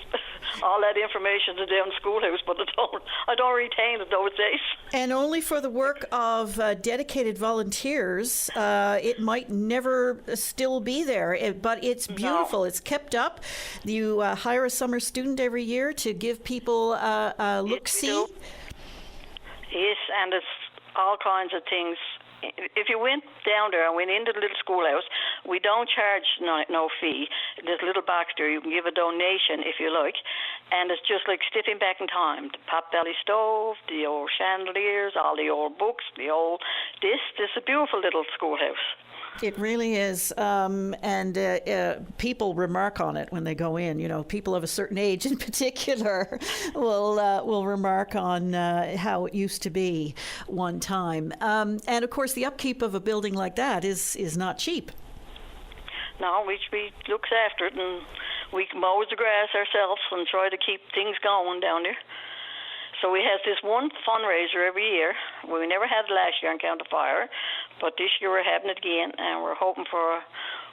All that information is down schoolhouse, but I don't retain it those days.
And only for the work of dedicated volunteers, it might never still be there. But it's beautiful. No. It's kept up. You hire a summer student every year to give people a look-see.
Yes, and it's all kinds of things. If you went down there and went into the little schoolhouse, we don't charge no fee. There's a little box there. You can give a donation if you like. And it's just like stepping back in time. The pot-belly stove, the old chandeliers, all the old books, this is a beautiful little schoolhouse.
It really is, and people remark on it when they go in. You know, people of a certain age, in particular, will remark on how it used to be one time. And of course, the upkeep of a building like that is not cheap.
No, we looks after it, and we mow the grass ourselves and try to keep things going down there. So we have this one fundraiser every year. We never had it last year on account of fire, but this year we're having it again, and we're hoping for a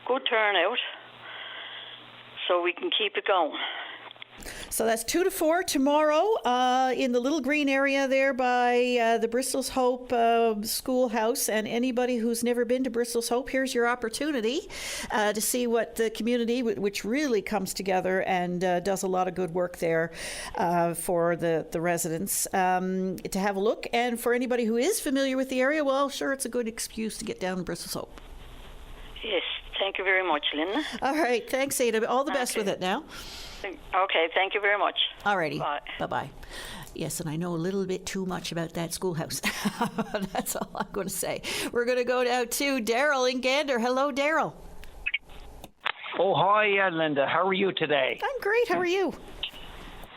good turnout so we can keep it going.
So that's 2 to 4 tomorrow in the little green area there by the Bristol's Hope schoolhouse. And anybody who's never been to Bristol's Hope, here's your opportunity to see what the community, which really comes together and does a lot of good work there for the residents, to have a look. And for anybody who is familiar with the area, well, sure, it's a good excuse to get down to Bristol's Hope.
Yes, thank you very much, Linda.
All right, thanks, Ada. All the best with it now.
Okay, thank you very much.
All righty.
Bye.
Bye-bye. Yes, and I know a little bit too much about that schoolhouse. That's all I'm going to say. We're going to go now to Daryl in Gander. Hello, Daryl.
Oh, hi, Linda. How are you today?
I'm great. How are you?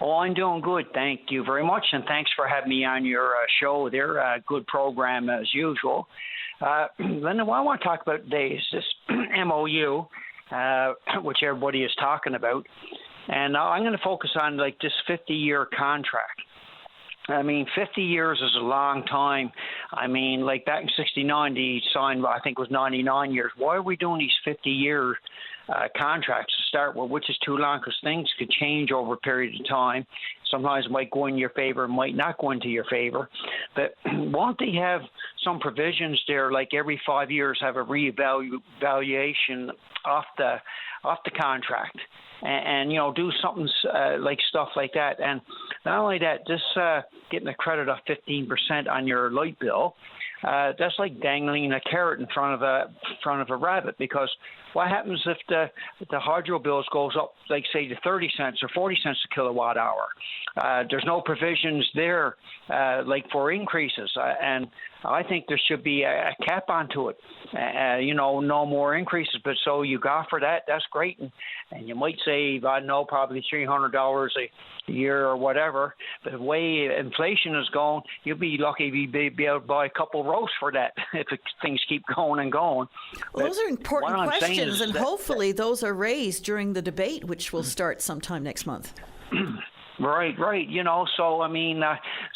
Oh, I'm doing good. Thank you very much, and thanks for having me on your show there. Good program as usual. Linda, what I want to talk about today is this MOU, which everybody is talking about. And I'm going to focus on like this 50-year contract. I mean, 50 years is a long time. I mean, like back in 69, they signed, I think it was 99 years. Why are we doing these 50-year contracts to start with, which is too long because things could change over a period of time. Sometimes it might go in your favor, might not go into your favor. But won't they have some provisions there, like every 5 years have a reevaluation off the contract? And you know, do something like stuff like that. And not only that, this getting a credit of 15% on your light bill, that's like dangling a carrot in front of a rabbit. Because what happens if the hydro bills goes up, like say to 30 cents or 40 cents a kilowatt hour? There's no provisions there like for increases, and I think there should be a cap onto it. You know, no more increases. But so you go for that, that's great, and you might save, I don't know, probably $300 a year or whatever. But the way inflation is going, you'll be lucky if you be able to buy a couple roasts for that if things keep going and going.
Well, those are important questions, and
that,
hopefully those are raised during the debate, which will start sometime next month.
Right. You know, so I mean,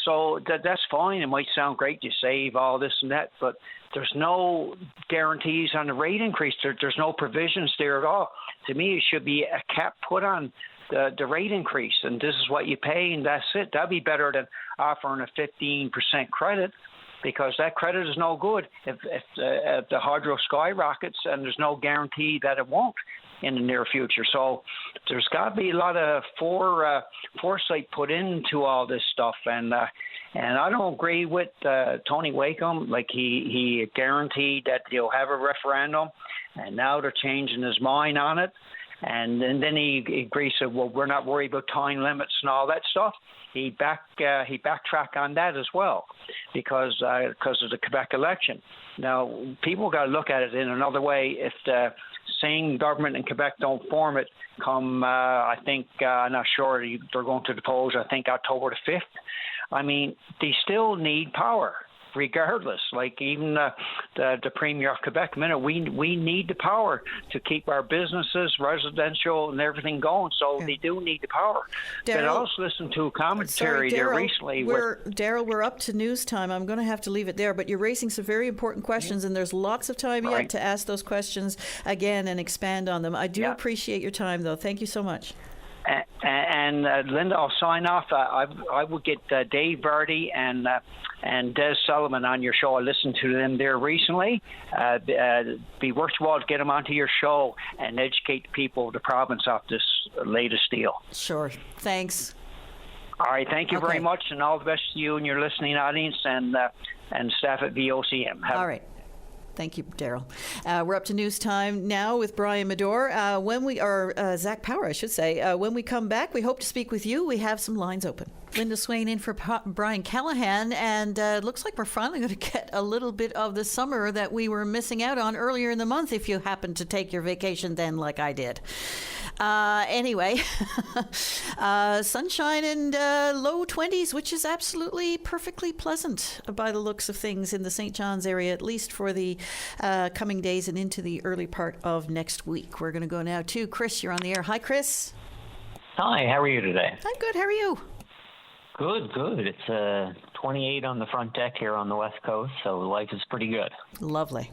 so that's fine. It might sound great to save all this and that, but there's no guarantees on the rate increase. There's no provisions there at all. To me, it should be a cap put on the rate increase, and this is what you pay, and that's it. That'd be better than offering a 15% credit, because that credit is no good if the hydro skyrockets, and there's no guarantee that it won't in the near future. So there's got to be a lot of foresight put into all this stuff, and I don't agree with Tony Wakeham. Like he guaranteed that he'll have a referendum, and now they're changing his mind on it. And then he agrees, said, well, we're not worried about time limits and all that stuff. He backtracked on that as well because of the Quebec election. Now, people got to look at it in another way. If the same government in Quebec don't form it come, I think, I'm not sure, they're going to depose, I think, October the 5th. I mean, they still need power. Regardless, like even the Premier of Quebec, we need the power to keep our businesses, residential, and everything going. So they do need the power. But I also listened to a commentary there recently.
Daryl, we're up to news time. I'm going to have to leave it there. But you're raising some very important questions, and there's lots of time yet to ask those questions again and expand on them. I do appreciate your time, though. Thank you so much.
And Linda, I'll sign off. I would get Dave Vardy and Des Sullivan on your show. I listened to them there recently. Be worthwhile to get them onto your show and educate the people of the province off this latest deal.
Sure. Thanks.
All right. Thank you very much, and all the best to you and your listening audience and staff at VOCM.
All right. Thank you, Daryl. We're up to news time now with Brian Medor. Zach Power, I should say. When we come back, we hope to speak with you. We have some lines open. Linda Swain in for Brian Callahan, and it looks like we're finally going to get a little bit of the summer that we were missing out on earlier in the month if you happened to take your vacation then like I did. Anyway, sunshine and low 20s, which is absolutely perfectly pleasant by the looks of things in the St. John's area, at least for the coming days and into the early part of next week. We're going to go now to Chris. You're on the air. Hi, Chris.
Hi, how are you today?
I'm good. How are you?
Good. It's 28 on the front deck here on the West Coast, so life is pretty good.
Lovely.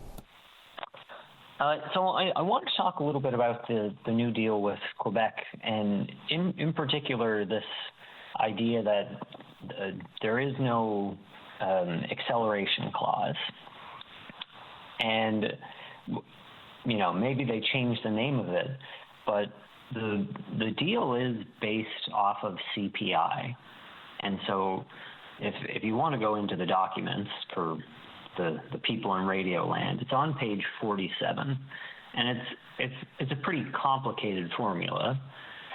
So I want to talk a little bit about the New Deal with Quebec, and in particular this idea that there is no acceleration clause. And, maybe they changed the name of it, but the deal is based off of CPI. And so if you want to go into the documents for the people in radio land, it's on page 47, and it's a pretty complicated formula.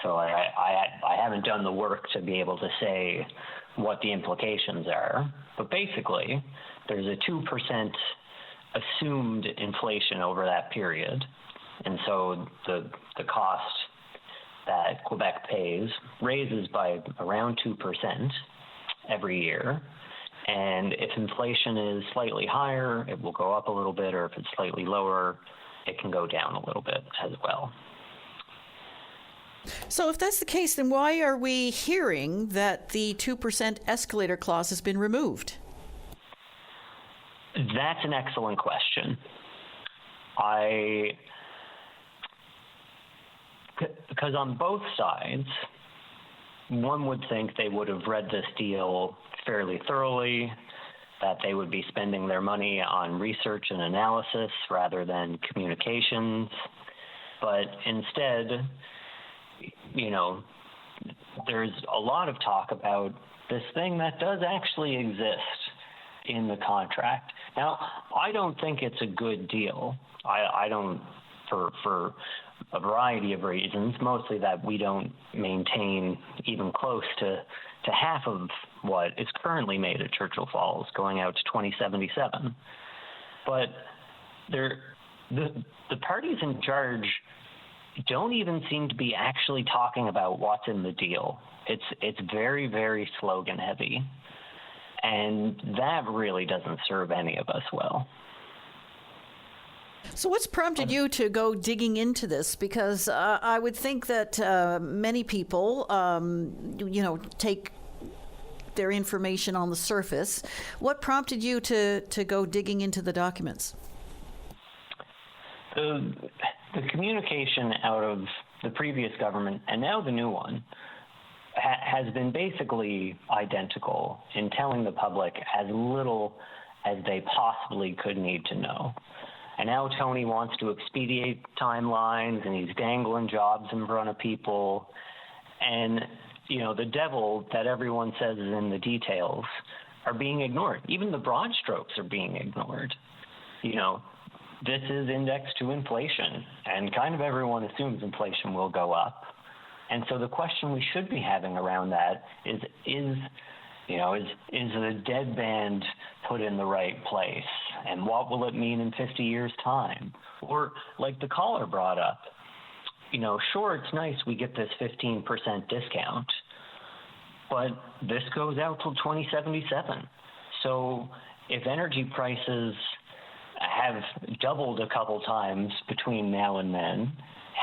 So I haven't done the work to be able to say what the implications are, but basically there's a 2% assumed inflation over that period, and so the cost that Quebec pays raises by around 2% every year. And if inflation is slightly higher, it will go up a little bit, or if it's slightly lower, it can go down a little bit as well.
So if that's the case, then why are we hearing that the 2% escalator clause has been removed?
That's an excellent question. Because on both sides, one would think they would have read this deal fairly thoroughly, that they would be spending their money on research and analysis rather than communications. But instead, there's a lot of talk about this thing that does actually exist in the contract. Now, I don't think it's a good deal. I don't, for a variety of reasons, mostly that we don't maintain even close to half of what is currently made at Churchill Falls, going out to 2077. But the parties in charge don't even seem to be actually talking about what's in the deal. It's very, very slogan heavy, and that really doesn't serve any of us well.
So what's prompted you to go digging into this? Because I would think that many people, take their information on the surface. What prompted you to go digging into the documents?
The communication out of the previous government and now the new one has been basically identical in telling the public as little as they possibly could need to know. And now Tony wants to expedite timelines, and he's dangling jobs in front of people. And, the devil that everyone says is in the details are being ignored. Even the broad strokes are being ignored. This is indexed to inflation, and kind of everyone assumes inflation will go up. And so the question we should be having around that is the deadband put in the right place? And what will it mean in 50 years' time? Or like the caller brought up, sure, it's nice we get this 15% discount, but this goes out till 2077. So if energy prices have doubled a couple times between now and then,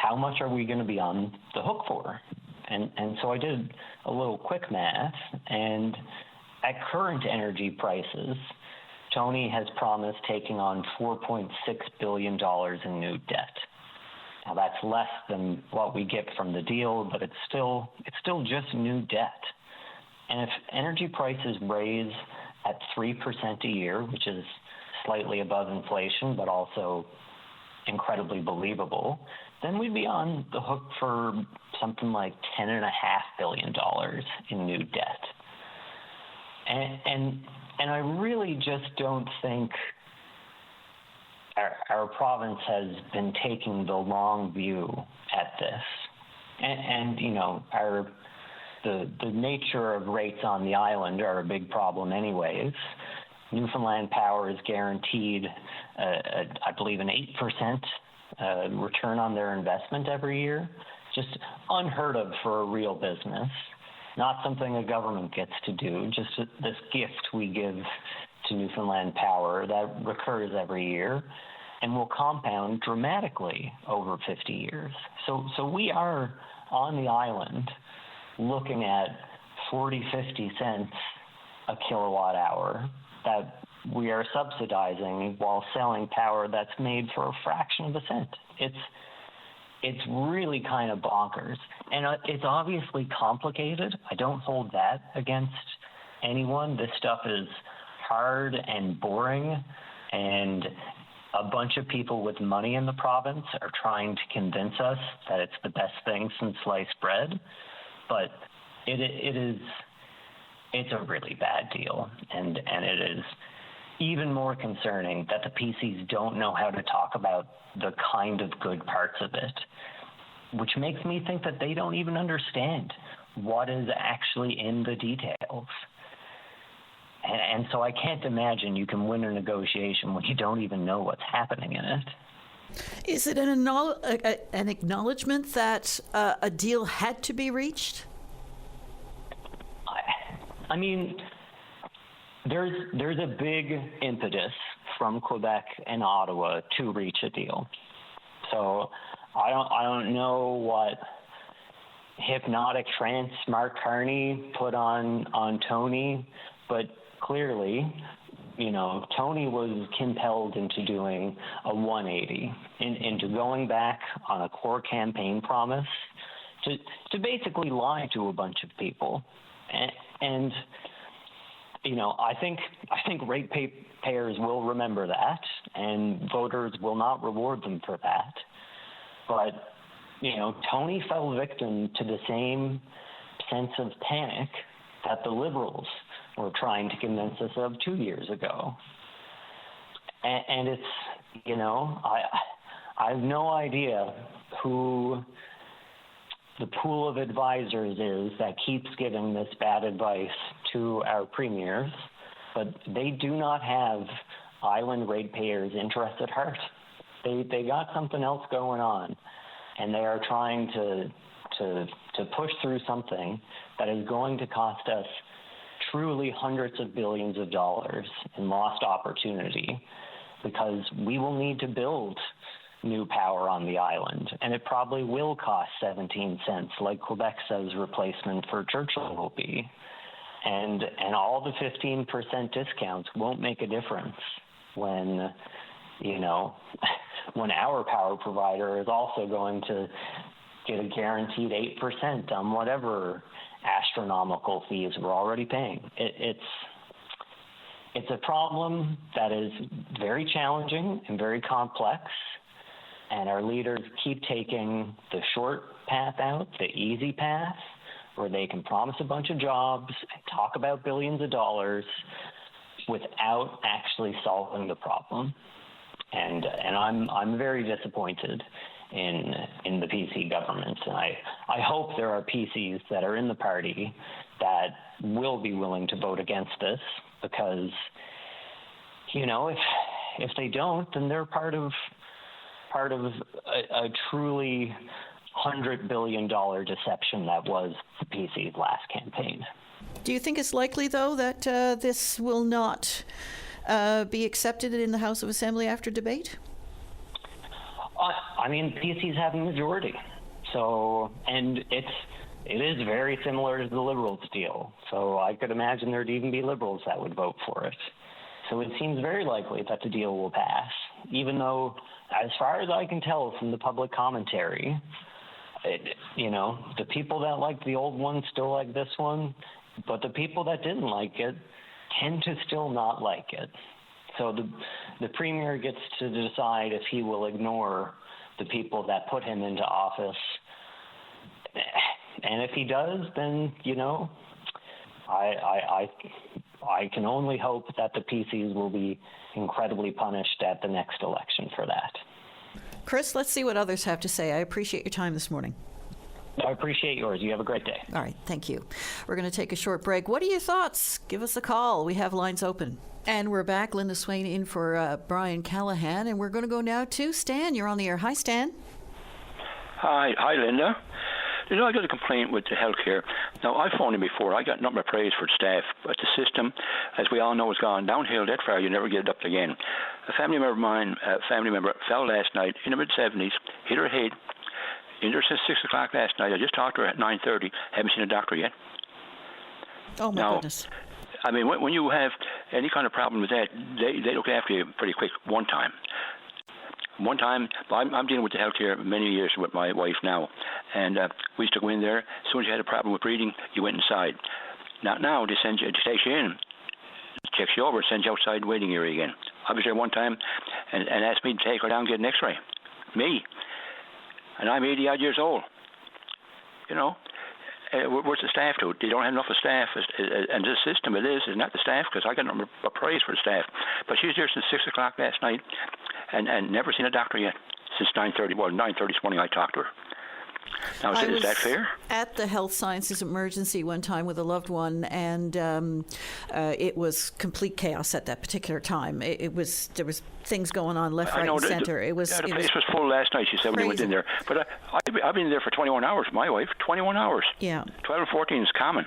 how much are we going to be on the hook for? And so I did a little quick math, and at current energy prices, Tony has promised taking on $4.6 billion in new debt. Now that's less than what we get from the deal, but it's still just new debt. And if energy prices raise at 3% a year, which is slightly above inflation, but also incredibly believable, then we'd be on the hook for something like $10.5 billion in new debt. And I really just don't think our province has been taking the long view at this. And the nature of rates on the island are a big problem anyways. Newfoundland Power is guaranteed, I believe, an 8% return on their investment every year. Just unheard of for a real business. Not something a government gets to do, just this gift we give to Newfoundland Power that recurs every year and will compound dramatically over 50 years. So we are on the island looking at 40, 50 cents a kilowatt hour that we are subsidizing while selling power that's made for a fraction of a cent. It's really kind of bonkers. And it's obviously complicated. I don't hold that against anyone. This stuff is hard and boring, and a bunch of people with money in the province are trying to convince us that it's the best thing since sliced bread. But it's a really bad deal, and it is even more concerning that the PCs don't know how to talk about the kind of good parts of it, which makes me think that they don't even understand what is actually in the details. And so I can't imagine you can win a negotiation when you don't even know what's happening in it.
Is it an acknowledgement that a deal had to be reached?
I mean, there's a big impetus from Quebec and Ottawa to reach a deal. So I don't know what hypnotic trance Mark Carney put on Tony, but clearly, Tony was compelled into doing a 180, into going back on a core campaign promise to basically lie to a bunch of people. And I think ratepayers will remember that, and voters will not reward them for that. But, Tony fell victim to the same sense of panic that the Liberals were trying to convince us of 2 years ago. And it's, I have no idea who the pool of advisors is that keeps giving this bad advice to our premiers, but they do not have island ratepayers' interests at heart. They got something else going on, and they are trying to push through something that is going to cost us truly hundreds of billions of dollars in lost opportunity, because we will need to build new power on the island, and it probably will cost 17 cents, like Quebec says replacement for Churchill will be. And all the 15% discounts won't make a difference when, when our power provider is also going to get a guaranteed 8% on whatever astronomical fees we're already paying. It's a problem that is very challenging and very complex, and our leaders keep taking the short path out, the easy path, where they can promise a bunch of jobs and talk about billions of dollars without actually solving the problem. And I'm very disappointed in the PC government, and I hope there are PCs that are in the party that will be willing to vote against this, because if they don't, then they're part of a truly $100 billion deception that was the PC's last campaign.
Do you think it's likely, though, that this will not be accepted in the House of Assembly after debate?
I mean, PCs have a majority, and it is very similar to the Liberals' deal. So I could imagine there'd even be Liberals that would vote for it. So it seems very likely that the deal will pass, even though, as far as I can tell from the public commentary, the people that like the old one still like this one, but the people that didn't like it tend to still not like it. So the premier gets to decide if he will ignore the people that put him into office. And if he does, then, I can only hope that the PCs will be incredibly punished at the next election for that.
Chris, let's see what others have to say. I appreciate your time this morning.
I appreciate yours. You have a great day.
All right. Thank you. We're going to take a short break. What are your thoughts? Give us a call. We have lines open. And we're back. Linda Swain in for Brian Callahan. And we're going to go now to Stan. You're on the air. Hi, Stan.
Hi, Linda. I got a complaint with the healthcare. Now, I phoned in before. I got nothing but praise for the staff, but the system, as we all know, has gone downhill that far. You never get it up again. A family member of mine, fell last night in the mid-70s, hit her head. In there since 6 o'clock last night. I just talked to her at 9:30. Haven't seen a doctor yet.
Oh, my goodness.
I mean, when you have any kind of problem with that, they look after you pretty quick. One time, I'm dealing with the healthcare many years with my wife now, and we used to go in there. As soon as you had a problem with breathing, you went inside. Now they take you in, checks you over, sends you outside waiting area again. I was there one time and asked me to take her down and get an X-ray. Me, and I'm 80 odd years old. Where's the staff to it? They don't have enough of staff, and this system is not the staff, because I got no praise for the staff. But she's there since 6 o'clock last night, and never seen a doctor yet since 9:30. Well, 9:30 this morning I talked to her. Now, is that fair?
At the health sciences emergency one time with a loved one, and it was complete chaos at that particular time. There was things going on left, right, and center. The
place was full last night. She said when they went in there, but I've been there for 21 hours. My wife, 21 hours.
Yeah.
12 and 14 is common.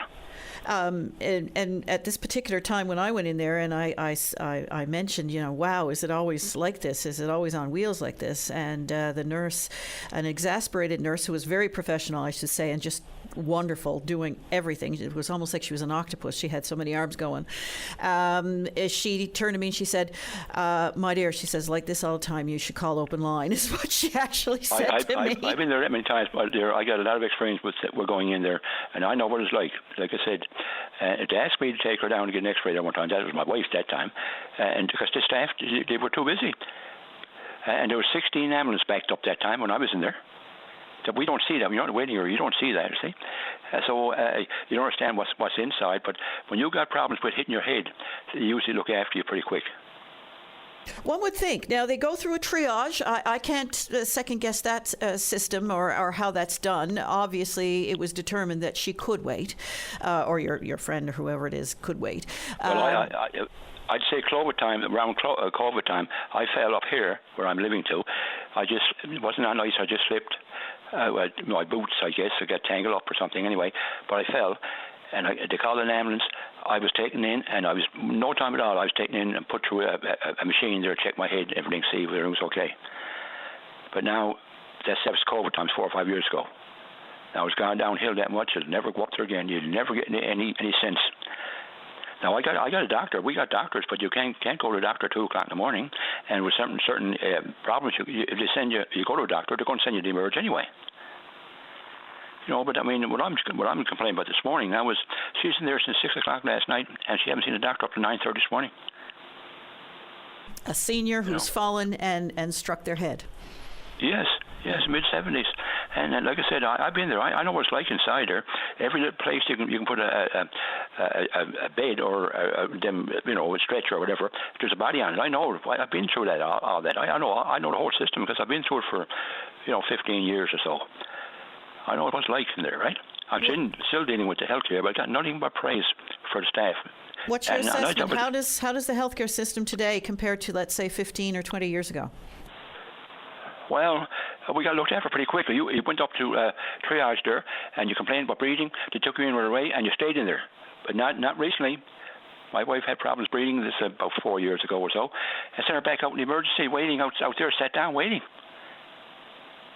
And at this particular time when I went in there, and I mentioned, wow, is it always like this? Is it always on wheels like this? And the nurse, an exasperated nurse who was very professional, I should say, and just wonderful, doing everything. It was almost like she was an octopus. She had so many arms going. She turned to me and she said, my dear, she says, like this all the time, you should call open line, is what she actually said to me.
I've been there that many times, but I got a lot of experience with going in there, and I know what it's like. Like I said, they asked me to take her down and get an X-ray that one time. That was my wife that time, and because the staff, they were too busy. And there were 16 ambulances backed up that time when I was in there. So we don't see that. When you're in the waiting area, you don't see that, you see. So you don't understand what's inside, but when you got problems with hitting your head, they usually look after you pretty quick.
One would think. Now, they go through a triage. I can't second-guess that system or how that's done. Obviously, it was determined that she could wait, or your friend or whoever it is could wait.
Well, I'd say COVID time, around COVID time, I fell up here where I'm living to. It wasn't that nice. I just slipped. My boots, I guess, I got tangled up or something anyway, but I fell. And they called an ambulance. I was taken in, and I was no time at all. I was taken in and put through a machine there to check my head, everything, see if everything was okay. But now, that was COVID times 4 or 5 years ago. Now it's gone downhill that much. It'll never go up there again. You'll never get any sense. Now I got a doctor. We got doctors, but you can't go to a doctor at 2 o'clock in the morning. And with certain problems, if they send you go to a doctor, they're going to send you to emerge anyway. But I mean, what I'm complaining about this morning now was she's in there since 6 o'clock last night, and she hasn't seen a doctor up to 9:30 this morning.
A senior who's fallen and struck their head.
Yes, mid-70s, and like I said, I've been there. I know what it's like inside there. Every little place you can put a bed or a stretcher or whatever. There's a body on it. I know. I've been through that. All that. I know the whole system because I've been through it for 15 years or so. I know what it's like in there, right? I'm still dealing with the healthcare, but I got nothing but praise for the staff.
What's your assessment? How does the healthcare system today compare to, let's say, 15 or 20 years ago?
Well, we got looked after pretty quickly. You went up to triage there, and you complained about breathing. They took you in right away, and you stayed in there. But not recently. My wife had problems breathing. This about 4 years ago or so. I sent her back out in the emergency, waiting out there, sat down, waiting.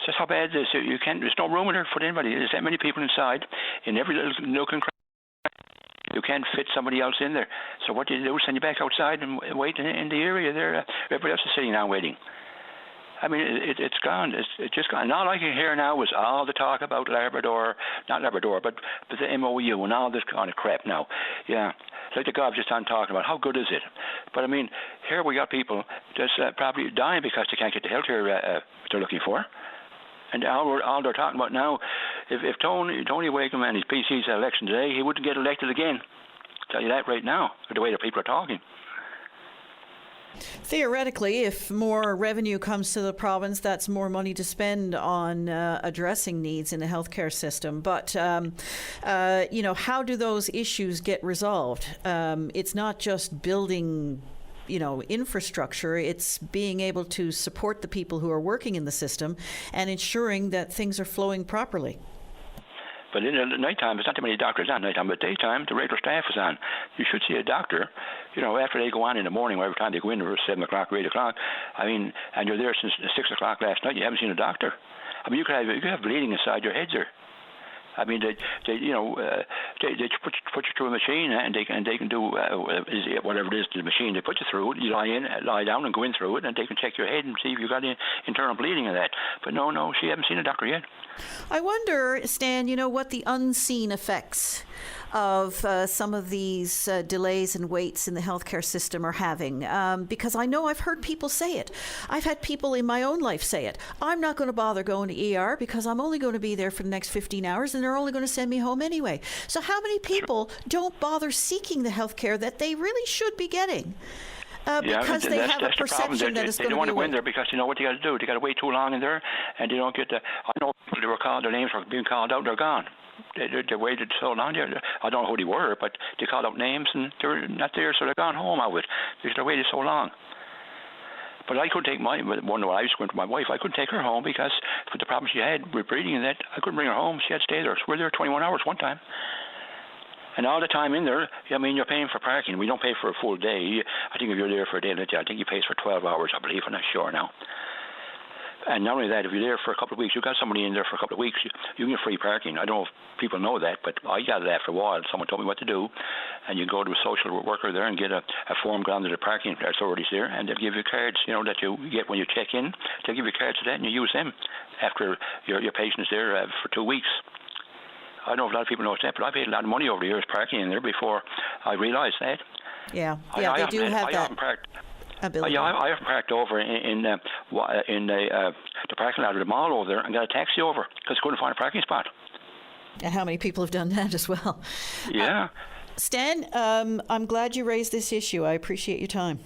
That's how bad it is. There's no room in there for anybody. There's that many people inside, in every little nook and cranny. You can't fit somebody else in there. So what do? Send you back outside and wait in the area there. Everybody else is sitting down waiting. I mean, it's gone. It's just gone. And all I can hear now is all the talk about not Labrador, but the MOU and all this kind of crap now. Yeah, like the guy just on talking about, how good is it? But I mean, here we got people just probably dying because they can't get the health care they're looking for. And all they're talking about now, if Tony Wakeham and his PC's had election today, he wouldn't get elected again. I'll tell you that right now, the way the people are talking.
Theoretically, if more revenue comes to the province, that's more money to spend on addressing needs in the healthcare system. But, how do those issues get resolved? It's not just building infrastructure. It's being able to support the people who are working in the system and ensuring that things are flowing properly.
But in the nighttime, there's not too many doctors on nighttime, but daytime, the regular staff is on. You should see a doctor, after they go on in the morning, or every time they go in, or 7 o'clock or 8 o'clock. I mean, and you're there since 6 o'clock last night, you haven't seen a doctor. I mean, you could have bleeding inside your head there. I mean, they put you through a machine, and they can do whatever it is to the machine. They put you through it. You lie down and go in through it, and they can check your head and see if you've got any internal bleeding in that. But no, she hasn't seen a doctor yet.
I wonder, Stan, what the unseen effects of some of these delays and waits in the healthcare system are having. Because I know I've heard people say it. I've had people in my own life say it. I'm not going to bother going to ER because I'm only going to be there for the next 15 hours and they're only going to send me home anyway. So how many people don't bother seeking the healthcare that they really should be getting? Because they have a perception that it's going to be.
They don't want to go in there because you know what they got to do. They got to wait too long in there, and they don't get the. I know people who were called, their names were being called out. They're gone. They waited so long. I don't know who they were, but they called out names and they're not there, so they're gone home out with it because they waited so long. But I couldn't take I was going to my wife. I couldn't take her home because for the problems she had with breathing and that, I couldn't bring her home. She had to stay there. So we were there 21 hours one time. And all the time in there, I mean, you're paying for parking. We don't pay for a full day. I think if you're there for a day, I think you pay for 12 hours, I believe. I'm not sure now. And not only that, if you're there for a couple of weeks, you've got somebody in there for a couple of weeks, you can get free parking. I don't know if people know that, but I got it after a while. Someone told me what to do. And you go to a social worker there and get a form gone to the parking authorities there, and they'll give you cards, that you get when you check in. They'll give you cards to that, and you use them after your patient's there for 2 weeks. I don't know if a lot of people know that, but I paid a lot of money over the years parking in there before I realised that.
Yeah, they do have that ability.
I often parked over in the parking lot of the mall over there and got a taxi over because I couldn't find a parking spot.
And how many people have done that as well?
Yeah.
Stan, I'm glad you raised this issue. I appreciate your time.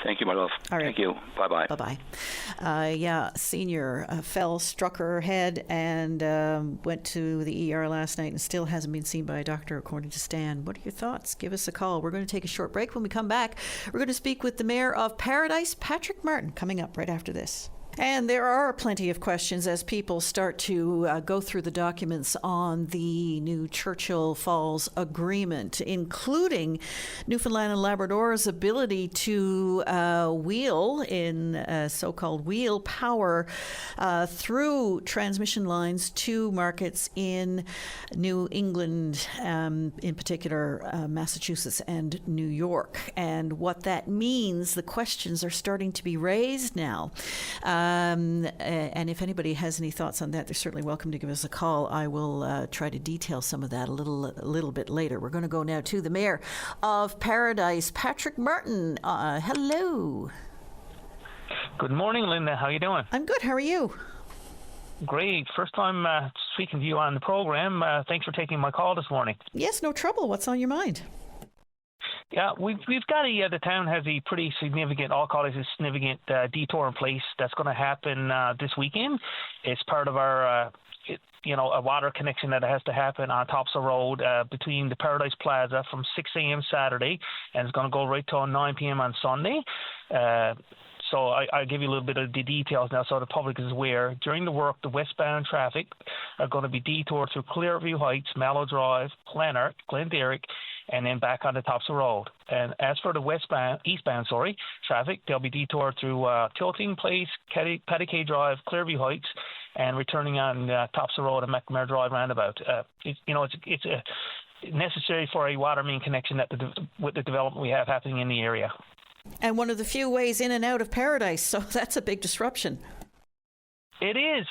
Thank you, my love.
All right.
Thank you. Bye-bye.
Bye-bye. Senior struck her head and went to the ER last night and still hasn't been seen by a doctor, according to Stan. What are your thoughts? Give us a call. We're going to take a short break. When we come back, we're going to speak with the Mayor of Paradise, Patrick Martin, coming up right after this. And there are plenty of questions as people start to go through the documents on the new Churchill Falls Agreement, including Newfoundland and Labrador's ability to wheel in so-called wheel power through transmission lines to markets in New England, in particular Massachusetts and New York. And what that means, the questions are starting to be raised now. And if anybody has any thoughts on that, they're certainly welcome to give us a call. I will try to detail some of that a little bit later. We're going to go now to the Mayor of Paradise, Patrick Martin. Hello.
Good morning, Linda. How are you doing?
I'm good. How are you?
Great. First time speaking to you on the program. Thanks for taking my call this morning.
Yes, no trouble. What's on your mind?
Yeah, we've got the town has a pretty significant, I'll call it a significant detour in place that's going to happen this weekend. It's part of our, a water connection that has to happen on Topsail Road between the Paradise Plaza from 6 a.m. Saturday, and it's going to go right till 9 p.m. on Sunday. So I'll give you a little bit of the details now so the public is aware. During the work, the westbound traffic are going to be detoured through Clearview Heights, Mallow Drive, Glenark, Glenderrick, and then back on the Topsail Road. And as for the eastbound traffic, they'll be detoured through Tilting Place, Patty Drive, Clearview Heights, and returning on Topsail Road and McNamara Drive roundabout. It's necessary for a water main connection with the development we have happening in the area.
And one of the few ways in and out of Paradise, so that's a big disruption.
It is,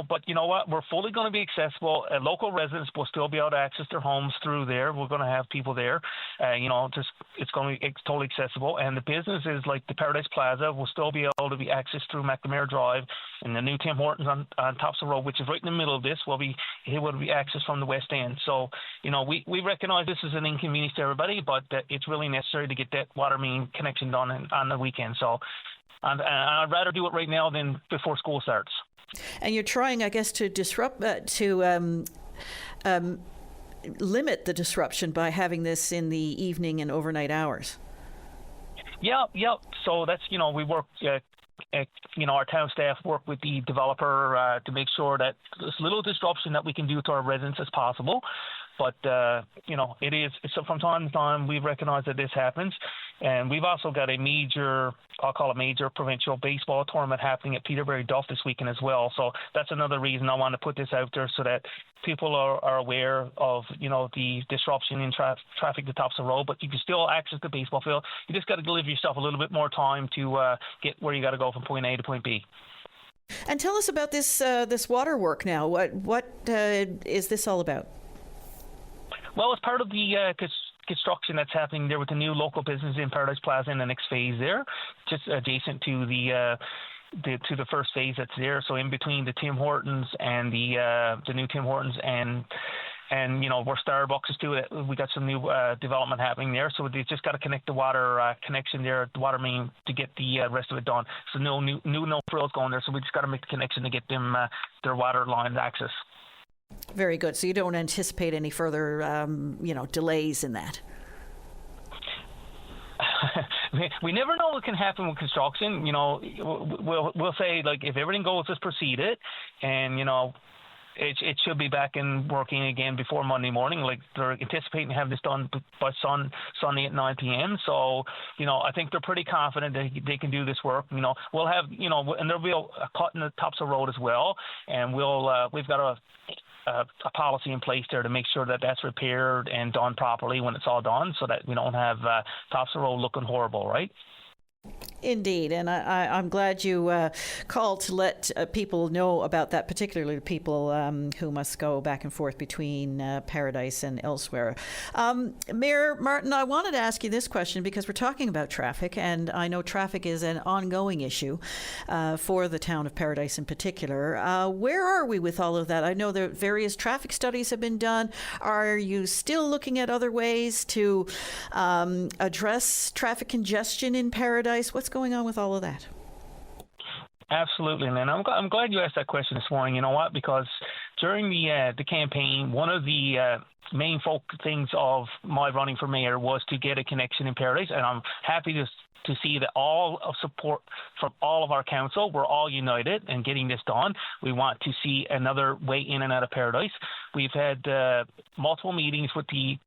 but you know what? We're fully going to be accessible. Local residents will still be able to access their homes through there. We're going to have people there. It's going to be totally accessible. And the businesses like the Paradise Plaza will still be able to be accessed through McNamara Drive, and the new Tim Hortons on Topsail Road, which is right in the middle of this, will be accessed from the west end. So, we recognize this is an inconvenience to everybody, but it's really necessary to get that water main connection done on the weekend. So, and I'd rather do it right now than before school starts.
And you're trying, I guess, to disrupt, limit the disruption by having this in the evening and overnight hours.
Yeah. So that's, we work, our town staff work with the developer to make sure that as little disruption that we can do to our residents as possible. But it is. So from time to time, we recognize that this happens, and we've also got a major, I'll call it major provincial baseball tournament happening at Peterbury Duff this weekend as well. So that's another reason I want to put this out there so that people are aware of, the disruption in traffic at the tops of the road, but you can still access the baseball field. You just got to give yourself a little bit more time to get where you got to go from point A to point B.
And tell us about this water work now. What is this all about?
Well, it's part of the construction that's happening there with the new local business in Paradise Plaza in the next phase there, just adjacent to the first phase that's there. So in between the Tim Hortons and the new Tim Hortons and where Starbucks is too, we got some new development happening there. So they just got to connect the water connection there, the water main, to get the rest of it done. So no frills going there. So we just got to make the connection to get them their water line access.
Very good. So you don't anticipate any further, delays in that?
We never know what can happen with construction. We'll say, like, if everything goes as proceeded, and it should be back and working again before Monday morning. Like, they're anticipating to have this done by Sunday at 9 p.m. So, I think they're pretty confident that they can do this work. We'll have, and there'll be a cut in the tops of the road as well. And we've got a policy in place there to make sure that that's repaired and done properly when it's all done, so that we don't have tops of the road looking horrible, right?
Indeed, and I'm glad you called to let people know about that, particularly people who must go back and forth between Paradise and elsewhere. Mayor Martin, I wanted to ask you this question because we're talking about traffic, and I know traffic is an ongoing issue for the town of Paradise in particular. Where are we with all of that? I know that various traffic studies have been done. Are you still looking at other ways to address traffic congestion in Paradise? What's going on with all of that?
Absolutely, and I'm glad you asked that question this morning. You know what? Because during the campaign, one of the main things of my running for mayor was to get a connection in Paradise, and I'm happy to see that all of support from all of our council, we're all united in getting this done. We want to see another way in and out of Paradise. We've had multiple meetings with the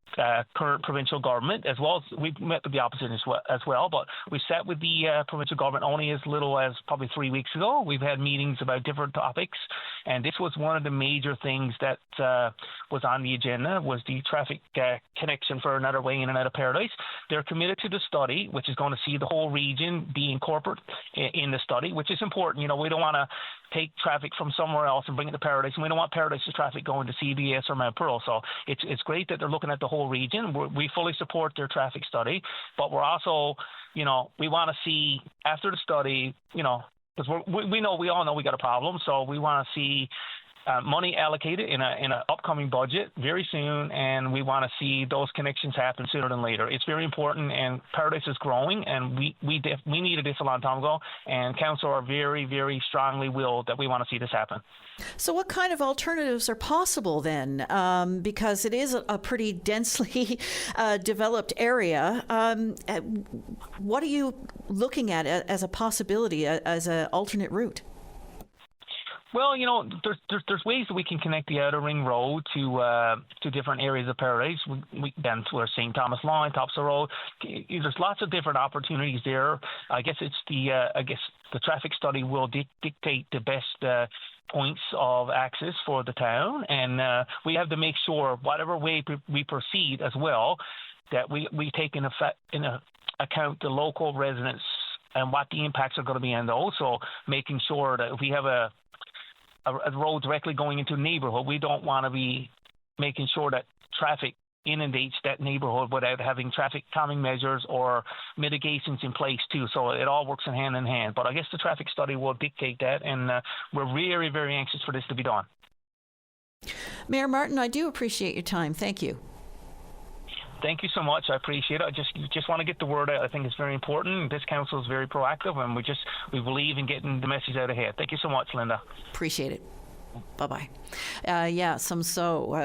current provincial government, as well as we've met with the opposition as well, but we sat with the provincial government only as little as probably 3 weeks ago. We've had meetings about different topics, and this was one of the major things that was on the agenda, was the traffic connection for another way in and out of Paradise. They're committed to the study, which is going to see the whole region be incorporated in the study, which is important. We don't want to take traffic from somewhere else and bring it to Paradise, and we don't want Paradise's traffic going to CBS or Mount Pearl. So it's great that they're looking at the whole region. We fully support their traffic study, but we're also, we want to see after the study, because we all know we got a problem, so we want to see money allocated in an upcoming budget very soon, and we want to see those connections happen sooner than later. It's very important, and Paradise is growing, and we needed this a long time ago, and council are very, very strongly willed that we want to see this happen.
So what kind of alternatives are possible then? Because it is a pretty densely developed area. What are you looking at as a possibility, as an alternate route?
Well, there's ways that we can connect the Outer Ring Road to different areas of Paradise. We then to our St. Thomas Line, tops of the road. There's lots of different opportunities there. I guess it's the traffic study will dictate the best points of access for the town, and we have to make sure whatever way we proceed as well, that we take in account the local residents and what the impacts are going to be on those. So making sure that if we have a road directly going into a neighborhood, we don't want to be making sure that traffic inundates that neighborhood without having traffic calming measures or mitigations in place too. So it all works in hand. But I guess the traffic study will dictate that, and we're very, very anxious for this to be done.
Mayor Martin, I do appreciate your time. Thank you.
Thank you so much. I appreciate it. I just want to get the word out. I think it's very important. This council is very proactive, and we believe in getting the message out ahead. Thank you so much, Linda.
Appreciate it. Bye-bye.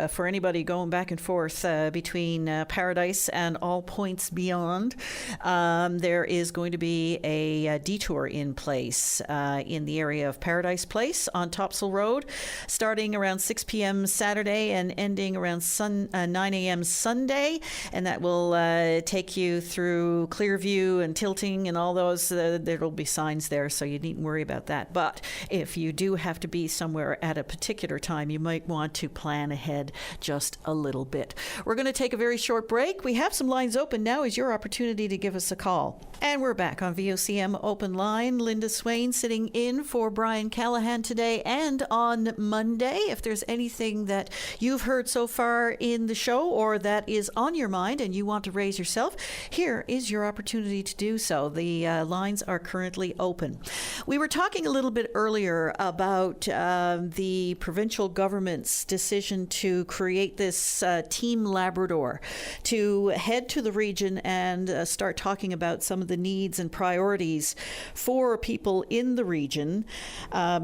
For anybody going back and forth between Paradise and all points beyond, there is going to be a detour in place in the area of Paradise Place on Topsail Road, starting around 6 p.m. Saturday and ending around 9 a.m. Sunday, and that will take you through Clearview and Tilting and all those. There will be signs there, so you needn't worry about that. But if you do have to be somewhere at a particular time, you might want to plan ahead just a little bit. We're going to take a very short break. We have some lines open. Now is your opportunity to give us a call. And we're back on VOCM Open Line. Linda Swain sitting in for Brian Callahan today and on Monday. If there's anything that you've heard so far in the show or that is on your mind and you want to raise yourself, here is your opportunity to do so. The lines are currently open. We were talking a little bit earlier about the provincial government's decision to create this Team Labrador to head to the region and start talking about some of the needs and priorities for people in the region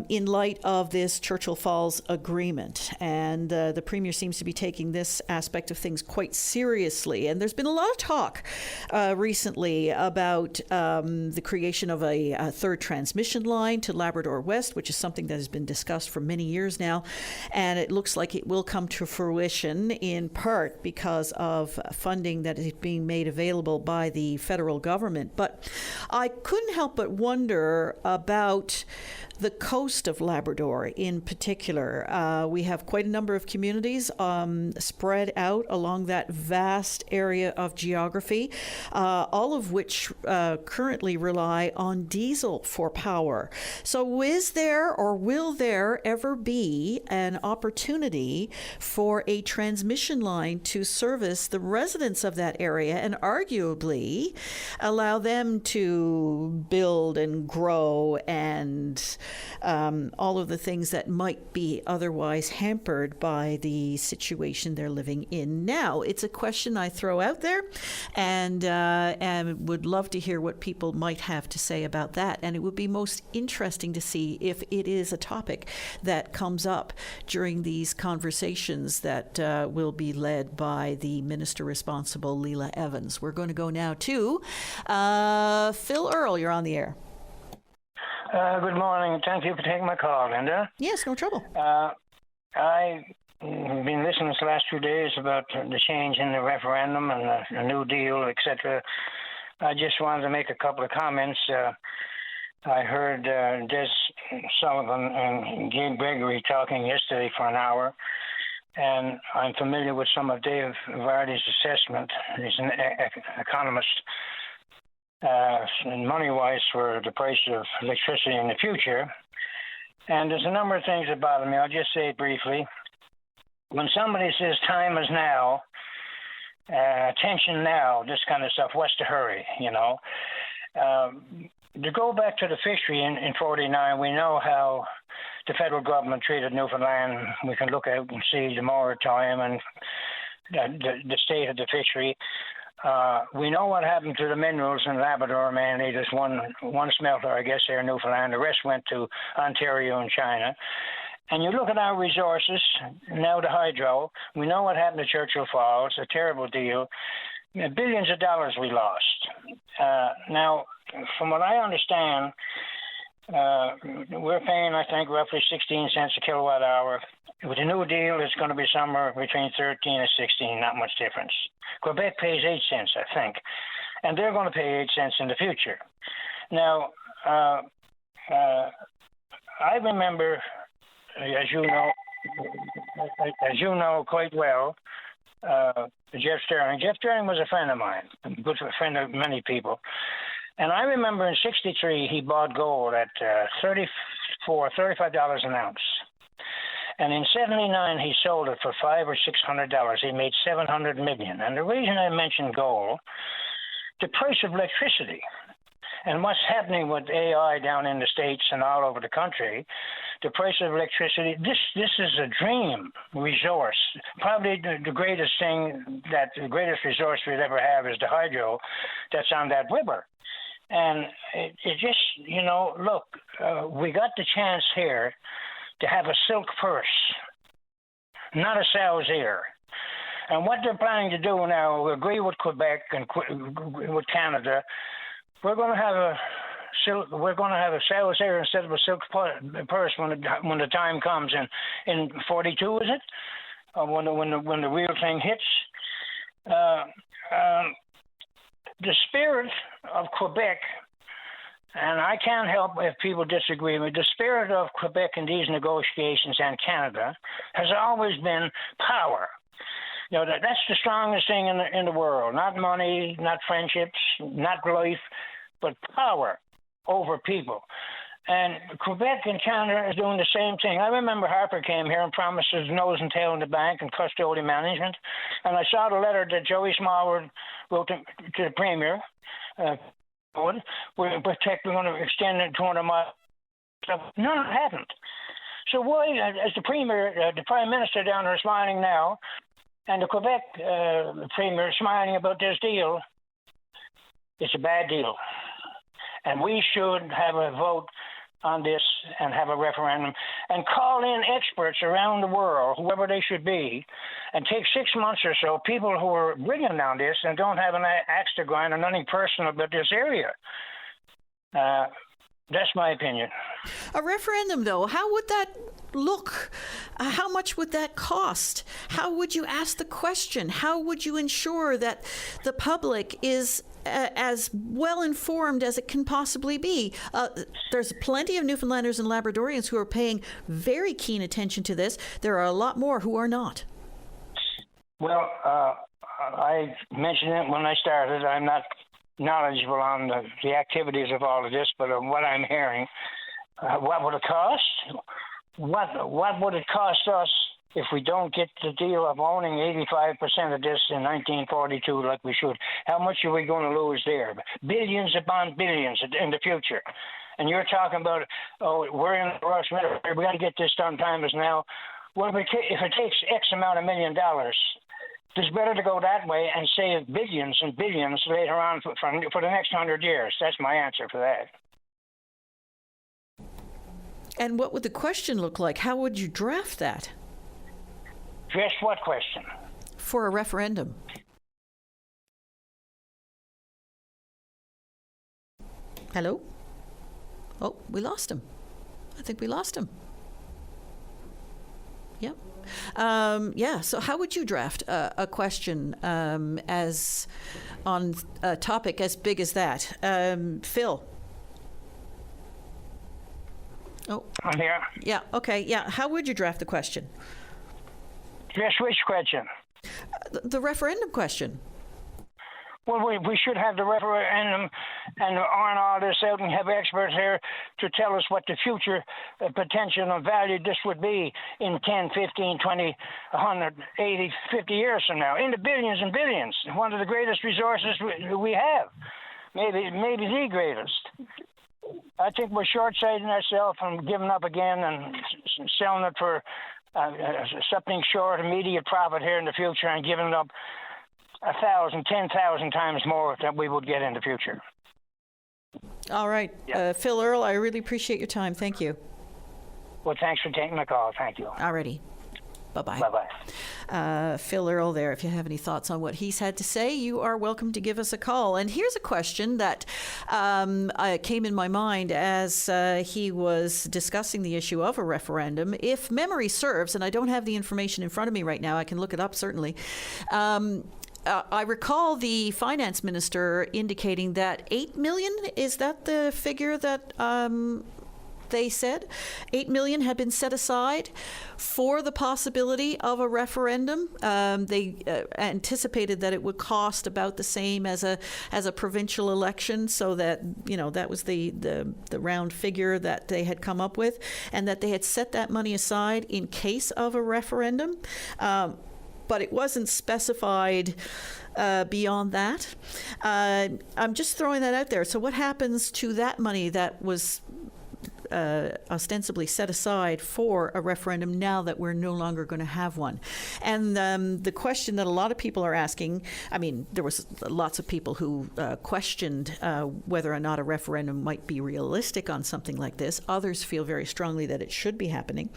in light of this Churchill Falls agreement. And the Premier seems to be taking this aspect of things quite seriously. And there's been a lot of talk recently about the creation of a third transmission line to Labrador West, which is something that has been discussed for many years now. And it looks like it will come to fruition in part because of funding that is being made available by the federal government. But I couldn't help but wonder about the coast of Labrador in particular. We have quite a number of communities spread out along that vast area of geography, all of which currently rely on diesel for power. So is there or will there ever be an opportunity for a transmission line to service the residents of that area and arguably allow them to build and grow and all of the things that might be otherwise hampered by the situation they're living in now? It's a question I throw out there, and would love to hear what people might have to say about that. And it would be most interesting to see if it is a topic that comes up during these conversations that will be led by the minister responsible, Leela Evans. We're going to go now to Phil Earle. You're on the air.
Good morning. Thank you for taking my call, Linda.
Yes, no trouble.
I've been listening this last few days about the change in the referendum and the New Deal, etc. I just wanted to make a couple of comments. I heard Des Sullivan and Gabe Gregory talking yesterday for an hour, and I'm familiar with some of Dave Vardy's assessment. He's an economist. Money-wise for the price of electricity in the future. And there's a number of things that bother me. I'll just say it briefly. When somebody says time is now, attention now, this kind of stuff, what's the hurry, you know? To go back to the fishery in 49, we know how the federal government treated Newfoundland. We can look at and see the moratorium and the state of the fishery. We know what happened to the minerals in Labrador, mainly. There's one smelter, I guess, there in Newfoundland. The rest went to Ontario and China. And you look at our resources, now the hydro, we know what happened to Churchill Falls, a terrible deal. Billions of dollars we lost. Now, from what I understand, we're paying, I think, roughly 16 cents a kilowatt hour. With the New Deal, it's going to be somewhere between 13 and 16, not much difference. Quebec pays 8 cents, I think, and they're going to pay 8 cents in the future. Now, I remember, as you know quite well, Jeff Sterling. Jeff Sterling was a friend of mine, a good friend of many people. And I remember in 63, he bought gold at $35 an ounce. And in 79, he sold it for $500 or $600. He made $700 million. And the reason I mentioned gold, the price of electricity and what's happening with AI down in the States and all over the country, the price of electricity, this is a dream resource. Probably the greatest resource we'll ever have is the hydro that's on that river. And it just, look, we got the chance here to have a silk purse, not a sow's ear. And what they're planning to do now, we agree with Quebec and with Canada, we're going to have a sow's ear instead of a silk purse when the time comes in 42, is it? When the real thing hits. The spirit of Quebec, and I can't help if people disagree with me, the spirit of Quebec in these negotiations and Canada has always been power. You know, that's the strongest thing in the world. Not money, not friendships, not life, but power over people. And Quebec and Canada is doing the same thing. I remember Harper came here and promised his nose and tail in the bank and custodial management. And I saw the letter that Joey Smallwood wrote to the Premier. We're going to extend it 200 miles. No, it hasn't. So why, as the Premier, the Prime Minister down there smiling now, and the Quebec Premier smiling about this deal, it's a bad deal. And we should have a vote on this and have a referendum and call in experts around the world, whoever they should be, and take 6 months or so, people who are brilliant on this and don't have an axe to grind or nothing personal about this area. That's my opinion.
A referendum, though, how would that look? How much would that cost? How would you ask the question? How would you ensure that the public is as well informed as it can possibly be? There's plenty of Newfoundlanders and Labradorians who are paying very keen attention to this. There are a lot more who are not.
Well, I mentioned it when I started. I'm not knowledgeable on the activities of all of this, but what I'm hearing, what would it cost? What would it cost us if we don't get the deal of owning 85% of this in 1942 like we should? How much are we going to lose there? Billions upon billions in the future. And you're talking about, we're in the rush, we got to get this done, time is now. Well, if it takes X amount of $1 million, it's better to go that way and save billions and billions later on for the next 100 years. That's my answer for that.
And what would the question look like? How would you draft that?
Draft what question?
For a referendum. Hello? Oh, we lost him. I think we lost him. Yep. So how would you draft a question as on a topic as big as that? Phil? Oh.
I'm here.
Yeah, okay, yeah. How would you draft the question?
Draft which question?
The referendum question.
Well, we should have the referendum and iron all this out and have experts here to tell us what the future potential and value this would be in 10, 15, 20, 100, 80, 50 years from now. In the billions and billions. One of the greatest resources we have. Maybe the greatest. I think we're short-sighting ourselves and giving up again and selling it for something short, immediate profit here in the future and giving it up 1,000, 10,000 times more than we would get in the future.
All right.
Yeah.
Phil Earle, I really appreciate your time. Thank you.
Well, thanks for taking my call. Thank you.
Alrighty. Bye-bye.
Bye-bye.
Phil Earle there. If you have any thoughts on what he's had to say, you are welcome to give us a call. And here's a question that came in my mind as he was discussing the issue of a referendum. If memory serves, and I don't have the information in front of me right now, I can look it up certainly. I recall the finance minister indicating that 8 million, is that the figure that they said? 8 million had been set aside for the possibility of a referendum. They anticipated that it would cost about the same as a provincial election, so that, you know, that was the round figure that they had come up with, and that they had set that money aside in case of a referendum. But it wasn't specified beyond that. I'm just throwing that out there. So what happens to that money that was ostensibly set aside for a referendum now that we're no longer going to have one. And the question that a lot of people are asking, I mean, there was lots of people who questioned whether or not a referendum might be realistic on something like this. Others feel very strongly that it should be happening.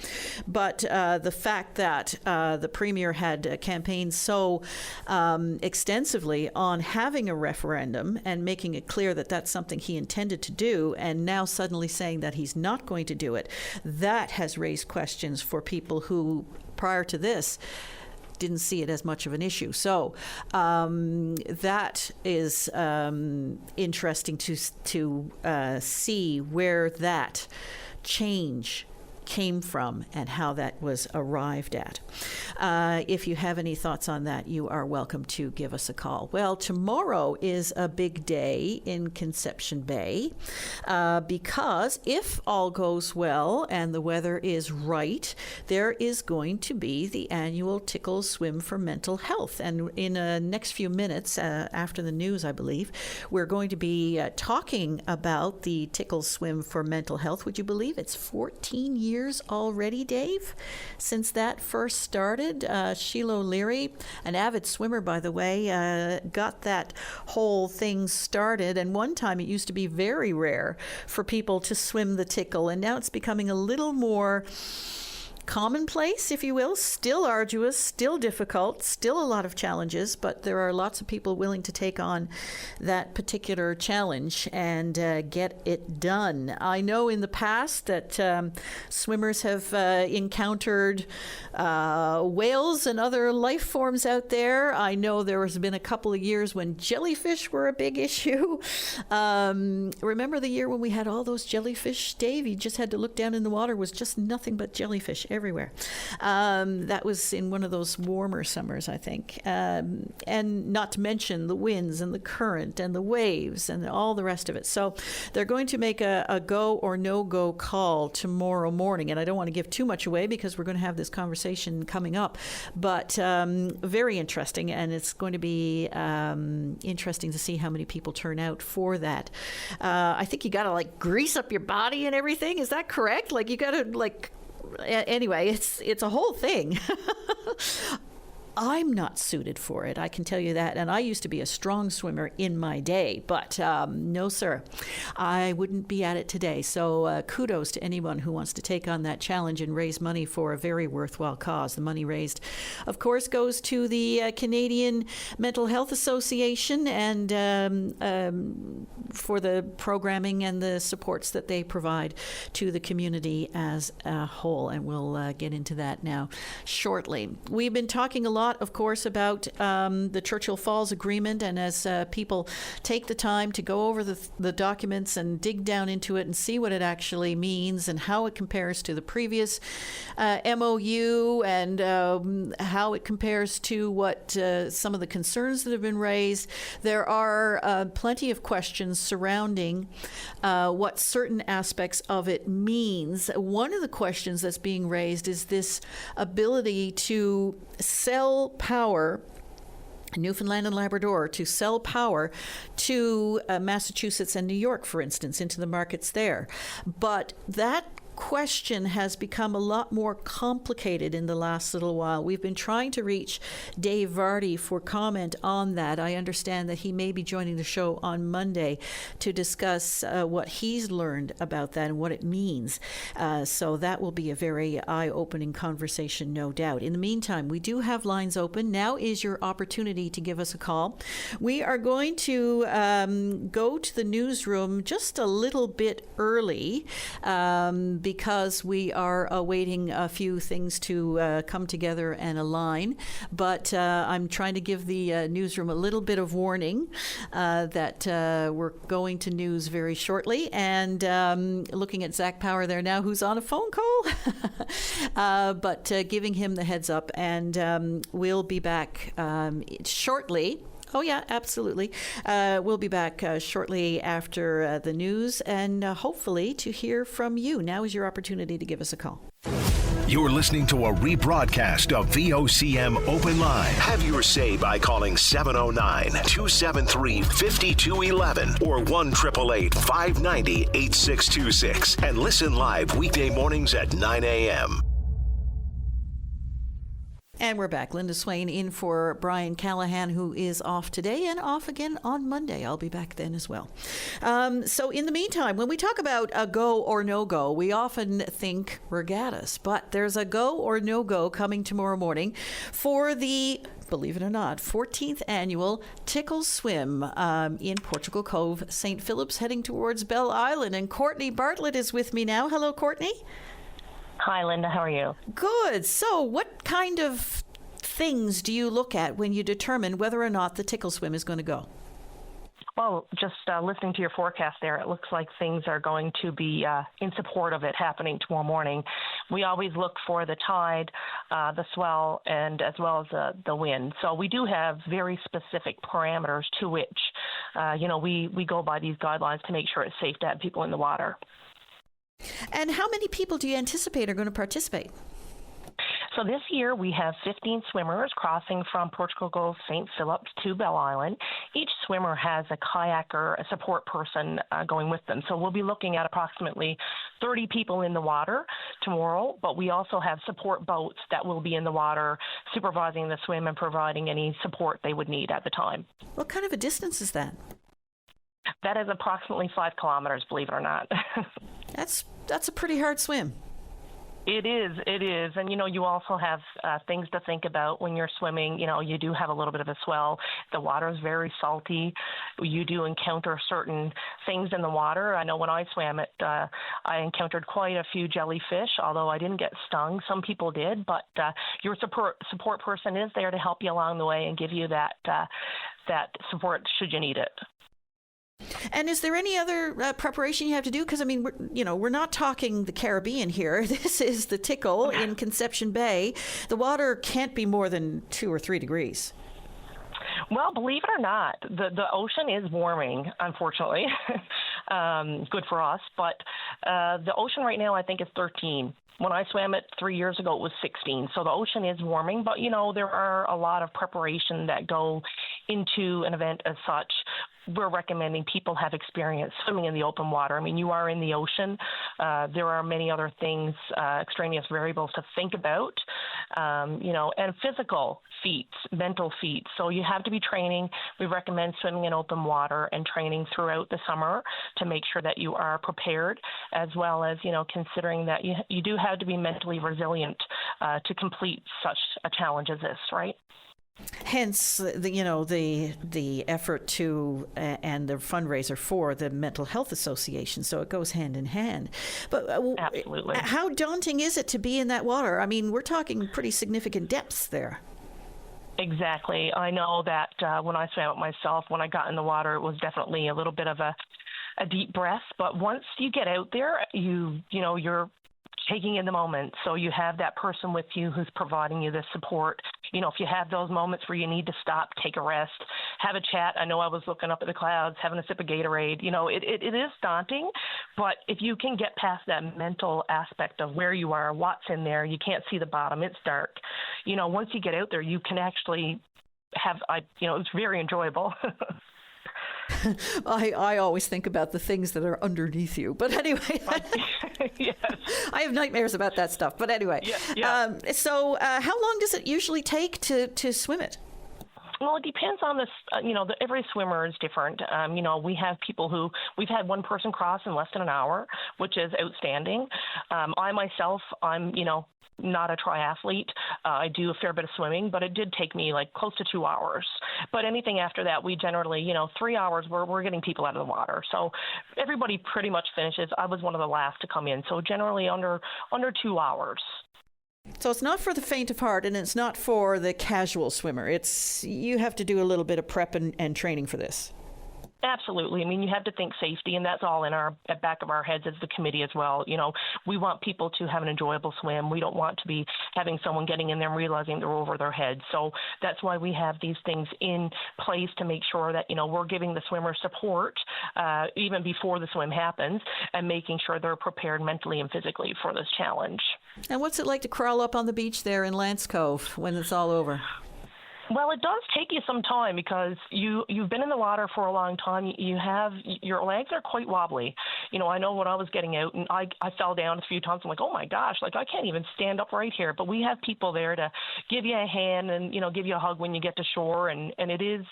But the fact that the Premier had campaigned so extensively on having a referendum and making it clear that that's something he intended to do, and now suddenly saying that he's not going to do it, that has raised questions for people who, prior to this, didn't see it as much of an issue. So that is interesting to see where that change came from and how that was arrived at. If you have any thoughts on that, you are welcome to give us a call. Well, tomorrow is a big day in Conception Bay because if all goes well and the weather is right, there is going to be the annual Tickle Swim for Mental Health. And in the next few minutes, after the news, I believe, we're going to be talking about the Tickle Swim for Mental Health. Would you believe it's 14 years already, Dave, since that first started? Sheila O'Leary, an avid swimmer, by the way, got that whole thing started. And one time it used to be very rare for people to swim the Tickle, and now it's becoming a little more commonplace, if you will. Still arduous, still difficult, still a lot of challenges, but there are lots of people willing to take on that particular challenge and get it done. I know in the past that swimmers have encountered whales and other life forms out there. I know there has been a couple of years when jellyfish were a big issue. Remember the year when we had all those jellyfish, Dave? You just had to look down in the water. It was just nothing but jellyfish everywhere. That was in one of those warmer summers, I think. And not to mention the winds and the current and the waves and all the rest of it. So they're going to make a go or no-go call tomorrow morning. And I don't want to give too much away because we're going to have this conversation coming up. But very interesting. And it's going to be interesting to see how many people turn out for that. I think you got to like grease up your body and everything. Is that correct? Like you got to like... Anyway, it's a whole thing. I'm not suited for it, I can tell you that. And I used to be a strong swimmer in my day, but no, sir, I wouldn't be at it today. So kudos to anyone who wants to take on that challenge and raise money for a very worthwhile cause. The money raised, of course, goes to the Canadian Mental Health Association and for the programming and the supports that they provide to the community as a whole. And we'll get into that now shortly. We've been talking a lot, of course, about the Churchill Falls Agreement, and as people take the time to go over the documents and dig down into it and see what it actually means and how it compares to the previous MOU and how it compares to what some of the concerns that have been raised, there are plenty of questions surrounding what certain aspects of it means. One of the questions that's being raised is this ability to sell power, Newfoundland and Labrador, to sell power to Massachusetts and New York, for instance, into the markets there. But that question has become a lot more complicated in the last little while. We've been trying to reach Dave Vardy for comment on that. I understand that he may be joining the show on Monday to discuss what he's learned about that and what it means. So that will be a very eye-opening conversation, no doubt. In the meantime, we do have lines open. Now is your opportunity to give us a call. We are going to go to the newsroom just a little bit early because we are awaiting a few things to come together and align. But I'm trying to give the newsroom a little bit of warning that we're going to news very shortly. And looking at Zach Power there now, who's on a phone call, but giving him the heads up. And we'll be back shortly. Oh, yeah, absolutely. We'll be back shortly after the news and hopefully to hear from you. Now is your opportunity to give us a call.
You're listening to a rebroadcast of VOCM Open Line. Have your say by calling 709-273-5211 or 1-888-590-8626 and listen live weekday mornings at 9 a.m.
And we're back. Linda Swain in for Brian Callahan, who is off today and off again on Monday. I'll be back then as well. So in the meantime, when we talk about a go or no go, we often think regattas, but there's a go or no go coming tomorrow morning for the, believe it or not, 14th annual Tickle Swim in Portugal Cove, St. Philip's, heading towards Bell Island. And Courtney Bartlett is with me now. Hello, Courtney.
Hi, Linda. How are you?
Good. So what kind of things do you look at when you determine whether or not the Tickle Swim is going to go?
Well, just listening to your forecast there, it looks like things are going to be in support of it happening tomorrow morning. We always look for the tide, the swell, and as well as the wind. So we do have very specific parameters to which, we go by these guidelines to make sure it's safe to have people in the water.
And how many people do you anticipate are going to participate?
So this year we have 15 swimmers crossing from Portugal Cove, St. Philip's to Bell Island. Each swimmer has a kayaker, a support person going with them. So we'll be looking at approximately 30 people in the water tomorrow, but we also have support boats that will be in the water supervising the swim and providing any support they would need at the time.
What kind of a distance is that?
That is approximately 5 kilometers, believe it or not.
That's a pretty hard swim.
It is. And, you also have things to think about when you're swimming. You do have a little bit of a swell. The water is very salty. You do encounter certain things in the water. I know when I swam it, I encountered quite a few jellyfish, although I didn't get stung. Some people did, but your support person is there to help you along the way and give you that support should you need it.
And is there any other preparation you have to do? Because, we're not talking the Caribbean here. This is the Tickle in Conception Bay. The water can't be more than 2 or 3 degrees.
Well, believe it or not, the ocean is warming, unfortunately. Good for us. But the ocean right now, I think, is 13. When I swam it 3 years ago, it was 16. So the ocean is warming, but, there are a lot of preparation that go into an event as such. We're recommending people have experience swimming in the open water. You are in the ocean. There are many other things, extraneous variables to think about, and physical feats, mental feats. So you have to be training. We recommend swimming in open water and training throughout the summer to make sure that you are prepared, as well as, considering that you do have to be mentally resilient to complete such a challenge as this, right?
Hence, the effort to and the fundraiser for the Mental Health Association. So it goes hand in hand. But
absolutely,
how daunting is it to be in that water? We're talking pretty significant depths there.
Exactly. I know that when I swam it myself, when I got in the water, it was definitely a little bit of a deep breath. But once you get out there, you're taking in the moment. So you have that person with you who's providing you the support. If you have those moments where you need to stop, take a rest, have a chat. I know I was looking up at the clouds, having a sip of Gatorade. It is daunting, but if you can get past that mental aspect of where you are, what's in there, you can't see the bottom, it's dark. Once you get out there, you can actually have, it's very enjoyable.
I always think about the things that are underneath you. But anyway,
yes.
I have nightmares about that stuff. But anyway,
yeah.
So how long does it usually take to swim it?
Well, it depends on this. Every swimmer is different. We have people we've had one person cross in less than an hour, which is outstanding. I myself, I'm not a triathlete. I do a fair bit of swimming, but it did take me close to 2 hours. But anything after that, we generally, 3 hours, we're getting people out of the water. So everybody pretty much finishes. I was one of the last to come in. So generally under 2 hours.
So it's not for the faint of heart, and it's not for the casual swimmer. You have to do a little bit of prep and training for this.
Absolutely. I mean, you have to think safety, and that's all in our at back of our heads as the committee as well. You know, we want people to have an enjoyable swim. We don't want to be having someone getting in there and realizing they're over their head. So that's why we have these things in place to make sure that, you know, we're giving the swimmers support even before the swim happens and making sure they're prepared mentally and physically for this challenge.
And what's it like to crawl up on the beach there in Lance Cove when it's all over?
Well, it does take you some time because you've been in the water for a long time. Your legs are quite wobbly. You know, I know when I was getting out and I fell down a few times. I'm like, oh my gosh, like I can't even stand up right here. But we have people there to give you a hand and, you know, give you a hug when you get to shore. And it is,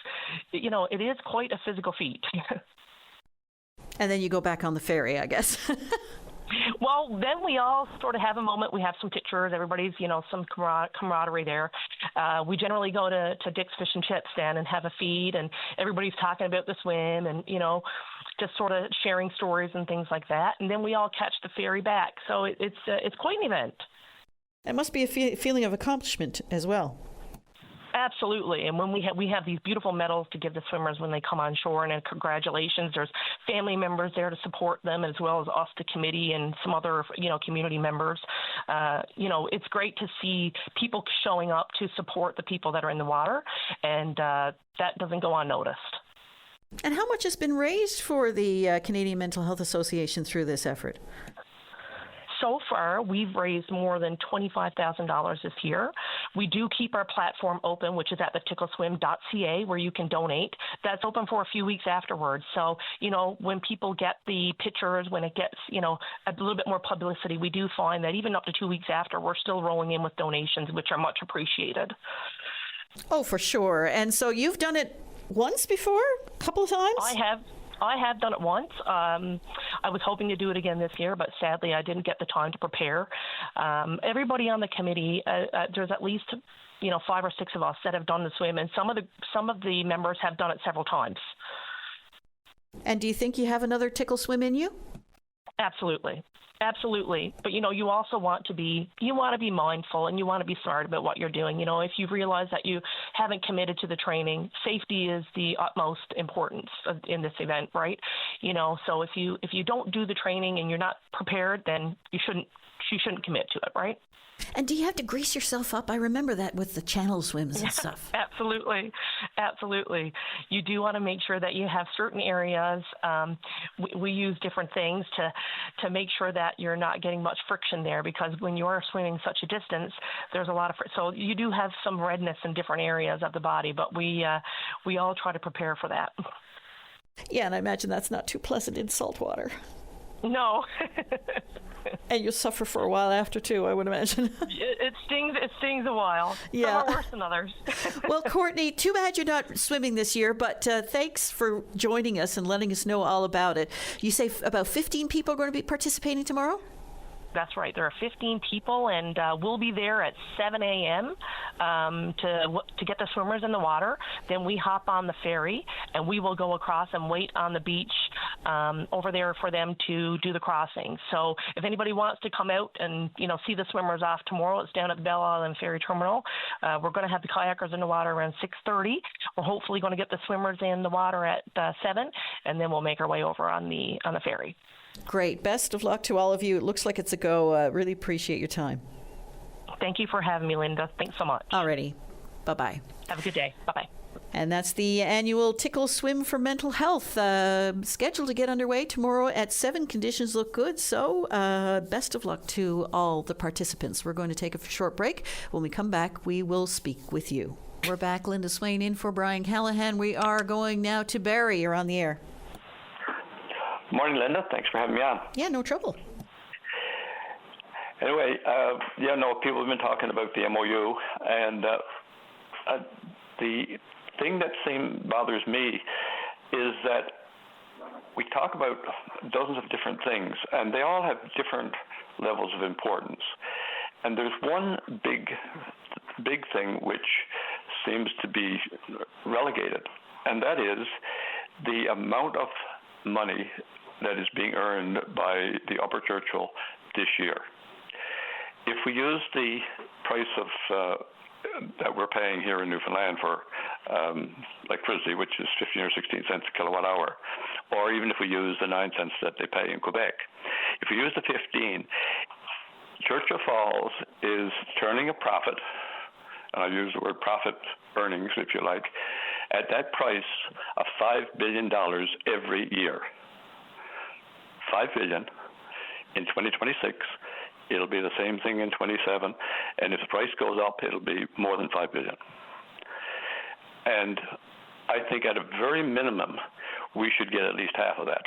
you know, it is quite a physical feat.
And then you go back on the ferry, I guess.
Well, then we all sort of have a moment. We have some pictures. Everybody's, you know, some camaraderie there. We generally go to Dick's Fish and Chips stand and have a feed, and everybody's talking about the swim and, you know, just sort of sharing stories and things like that. And then we all catch the ferry back. So it's quite an event.
It must be a feeling of accomplishment as well.
Absolutely. And when we have these beautiful medals to give the swimmers when they come on shore, and congratulations. There's family members there to support them, as well as us, the committee, and some other, you know, community members. You know, it's great to see people showing up to support the people that are in the water, and that doesn't go unnoticed.
And how much has been raised for the Canadian Mental Health Association through this effort?
So far, we've raised more than $25,000 this year. We do keep our platform open, which is at thetickleswim.ca, where you can donate. That's open for a few weeks afterwards. So, you know, when people get the pictures, when it gets, you know, a little bit more publicity, we do find that even up to 2 weeks after, we're still rolling in with donations, which are much appreciated.
Oh, for sure. And so you've done it once before? A couple of times?
I have done it once. I was hoping to do it again this year, but sadly I didn't get the time to prepare. Everybody on the committee, there's at least, you know, 5 or 6 of us that have done the swim, and some of the members have done it several times.
And do you think you have another tickle swim in you?
Absolutely. But, you know, you also want to be mindful, and you want to be smart about what you're doing. You know, if you realize that you haven't committed to the training, safety is the utmost importance in this event, right? You know, so if you don't do the training and you're not prepared, then you shouldn't commit to it, right?
And do you have to grease yourself up? I remember that with the channel swims and stuff.
Absolutely. You do want to make sure that you have certain areas. We use different things to make sure that you're not getting much friction there, because when you are swimming such a distance, there's a lot of so you do have some redness in different areas of the body, but we all try to prepare for that.
Yeah, and I imagine that's not too pleasant in salt water.
No.
And you'll suffer for a while after, too, I would imagine.
It stings a while.
Yeah.
Some are worse than others.
Well, Courtney, too bad you're not swimming this year, but thanks for joining us and letting us know all about it. You say about 15 people are going to be participating tomorrow?
That's right. There are 15 people, and we'll be there at 7 a.m. To get the swimmers in the water. Then we hop on the ferry, and we will go across and wait on the beach over there for them to do the crossing. So if anybody wants to come out and, you know, see the swimmers off tomorrow, it's down at the Belle Island Ferry Terminal. We're going to have the kayakers in the water around 6:30. We're hopefully going to get the swimmers in the water at 7, and then we'll make our way over on the ferry.
Great. Best of luck to all of you. It looks like it's a go. Really appreciate your time.
Thank you for having me, Linda. Thanks so much.
Alrighty. Bye-bye.
Have a good day. Bye-bye.
And that's the annual Tickle Swim for Mental Health, scheduled to get underway tomorrow at 7. Conditions look good, so best of luck to all the participants. We're going to take a short break. When we come back, we will speak with you. We're back. Linda Swain in for Brian Callahan. We are going now to Barry. You're on the air.
Morning, Linda. Thanks for having me on.
Yeah, no trouble.
Anyway, people have been talking about the MOU, and the thing that bothers me is that we talk about dozens of different things, and they all have different levels of importance. And there's one big thing which seems to be relegated, and that is the amount of money that is being earned by the Upper Churchill this year. If we use the price of that we're paying here in Newfoundland for electricity, which is 15 or 16 cents a kilowatt hour, or even if we use the 9 cents that they pay in Quebec. If we use the 15, Churchill Falls is turning a profit, and I use the word profit earnings, if you like, at that price of $5 billion every year. $5 billion in 2026. It'll be the same thing in 27, and if the price goes up, it'll be more than $5 billion. And I think at a very minimum, we should get at least half of that.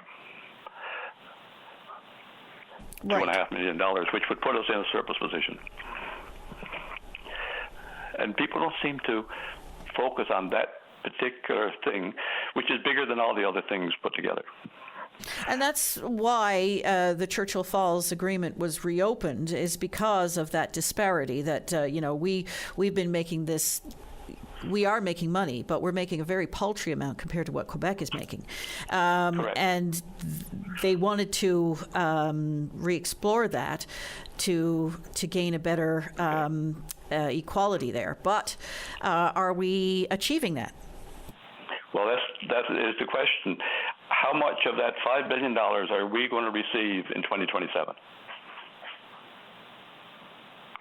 Right.
$2.5 million, which would put us in a surplus position. And people don't seem to focus on that particular thing, which is bigger than all the other things put together.
And that's why the Churchill Falls Agreement was reopened, is because of that disparity that, we've been making this. We are making money, but we're making a very paltry amount compared to what Quebec is making. And they wanted to re-explore that to gain a better equality there. But are we achieving that?
Well, that is the question. How much of that $5 billion are we going to receive in 2027?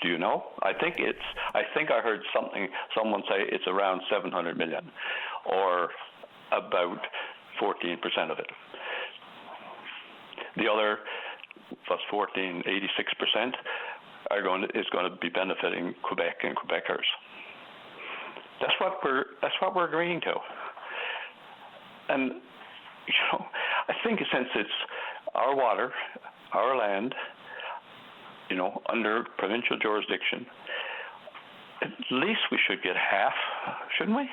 Do you know? I think I heard someone say it's around 700 million, or about 14% of it. The other plus 14, 86% is going to be benefiting Quebec and Quebecers. That's what we're agreeing to. And I think since it's our water, our land, under provincial jurisdiction, at least we should get half, shouldn't we?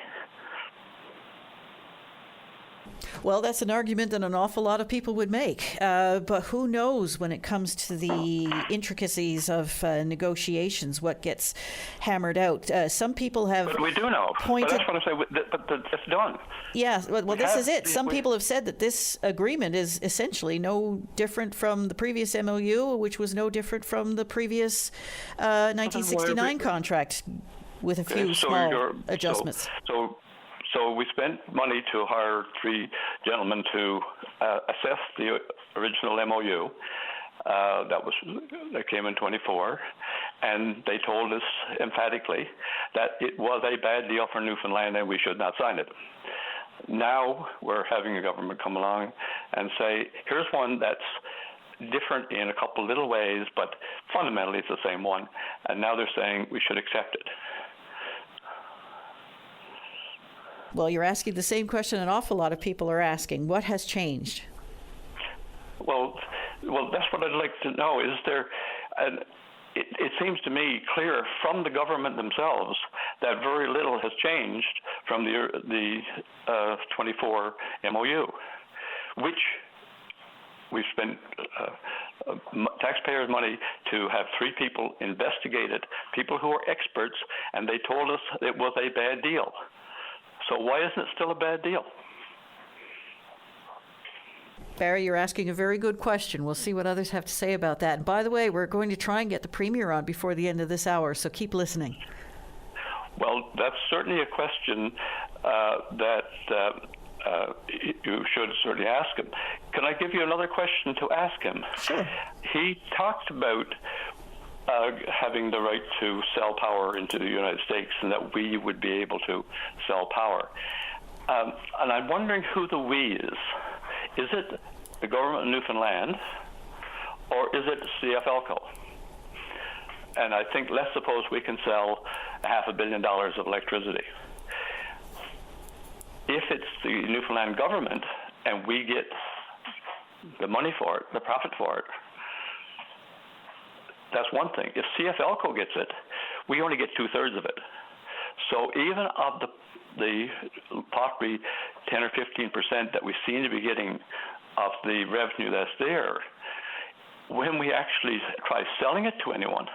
Well, that's an argument that an awful lot of people would make. But who knows when it comes to the intricacies of negotiations, what gets hammered out. Some people have
But we do know.
pointed...
But that's what I say, but it's done.
Yeah, well, this is it. Some people have said that this agreement is essentially no different from the previous MOU, which was no different from the previous 1969 contract, with a few small adjustments.
So we spent money to hire 3 gentlemen to assess the original MOU. That came in 24, and they told us emphatically that it was a bad deal for Newfoundland and we should not sign it. Now we're having a government come along and say, here's one that's different in a couple little ways, but fundamentally it's the same one. And now they're saying we should accept it.
Well, you're asking the same question an awful lot of people are asking. What has changed?
Well, that's what I'd like to know. Is there? It seems to me clear from the government themselves that very little has changed from the 24 MOU, which we've spent taxpayers' money to have 3 people investigate it, people who are experts, and they told us it was a bad deal. So why isn't it still a bad deal?
Barry, you're asking a very good question. We'll see what others have to say about that. And by the way, we're going to try and get the Premier on before the end of this hour, so keep listening.
Well, that's certainly a question that you should certainly ask him. Can I give you another question to ask him?
Sure.
He talked about having the right to sell power into the United States, and that we would be able to sell power. And I'm wondering who the we is. Is it the government of Newfoundland, or is it CFLCO? And I think, let's suppose we can sell $500 million of electricity. If it's the Newfoundland government and we get the money for it, the profit for it, that's one thing. If CFLCO gets it, we only get 2/3 of it. So even of the possibly 10 or 15% that we seem to be getting of the revenue that's there, when we actually try selling it to anyone,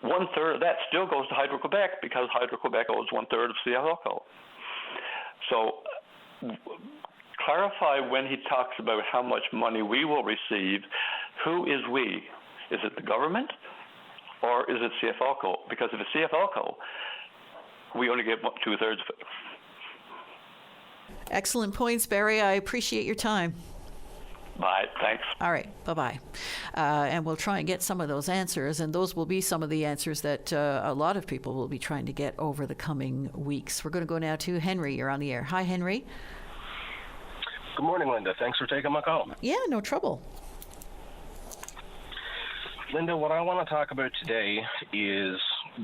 1/3 of that still goes to Hydro-Quebec, because Hydro-Quebec owes 1/3 of CFLCO. So clarify when he talks about how much money we will receive, who is we? Is it the government, or is it CFLCO? Because if it's CFLCO, we only get 2/3 of it.
Excellent points, Barry. I appreciate your time.
Bye. Thanks.
All right. Bye-bye. And we'll try and get some of those answers, and those will be some of the answers that a lot of people will be trying to get over the coming weeks. We're going to go now to Henry. You're on the air. Hi, Henry.
Good morning, Linda. Thanks for taking my call.
Yeah, no trouble.
Linda, what I want to talk about today is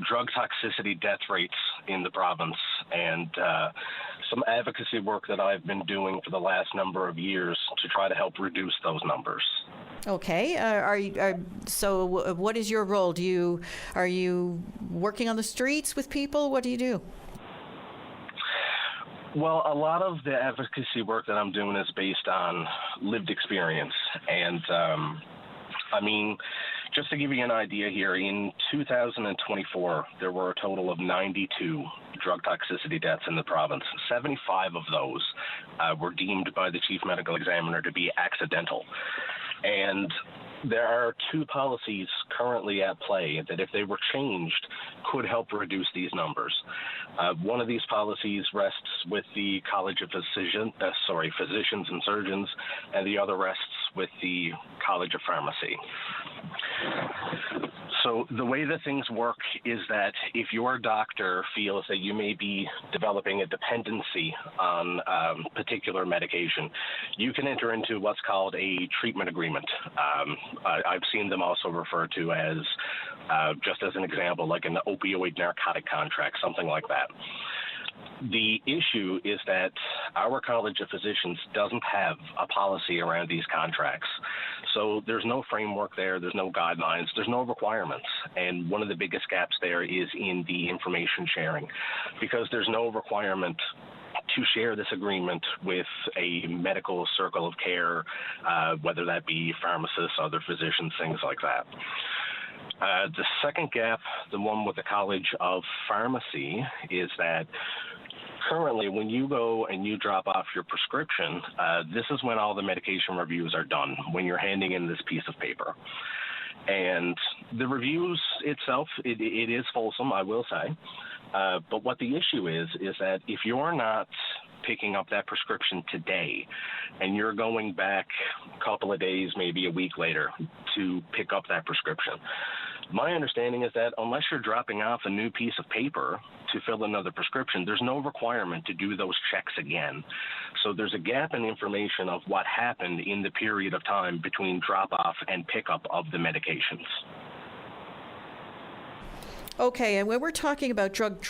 drug toxicity death rates in the province and some advocacy work that I've been doing for the last number of years to try to help reduce those numbers.
Okay. So what is your role? Are you working on the streets with people? What do you do?
Well, a lot of the advocacy work that I'm doing is based on lived experience. And, just to give you an idea here, in 2024, there were a total of 92 drug toxicity deaths in the province. 75 of those were deemed by the chief medical examiner to be accidental. And there are two policies currently at play that, if they were changed, could help reduce these numbers. One of these policies rests with the College of Physicians and Surgeons, and the other rests with the College of Pharmacy. So the way that things work is that if your doctor feels that you may be developing a dependency on particular medication, you can enter into what's called a treatment agreement. I've seen them also referred to as, just as an example, like an opioid narcotic contract, something like that. The issue is that our College of Physicians doesn't have a policy around these contracts. So there's no framework there, there's no guidelines, there's no requirements. And one of the biggest gaps there is in the information sharing, because there's no requirement to share this agreement with a medical circle of care, whether that be pharmacists, other physicians, things like that. The second gap, the one with the College of Pharmacy, is that currently, when you go and you drop off your prescription, this is when all the medication reviews are done, when you're handing in this piece of paper. And the reviews itself, it is fulsome, I will say. But what the issue is that if you're not picking up that prescription today and you're going back a couple of days, maybe a week later, to pick up that prescription, my understanding is that unless you're dropping off a new piece of paper to fill another prescription, there's no requirement to do those checks again. So there's a gap in information of what happened in the period of time between drop-off and pickup of the medications.
Okay, and when we're talking about drug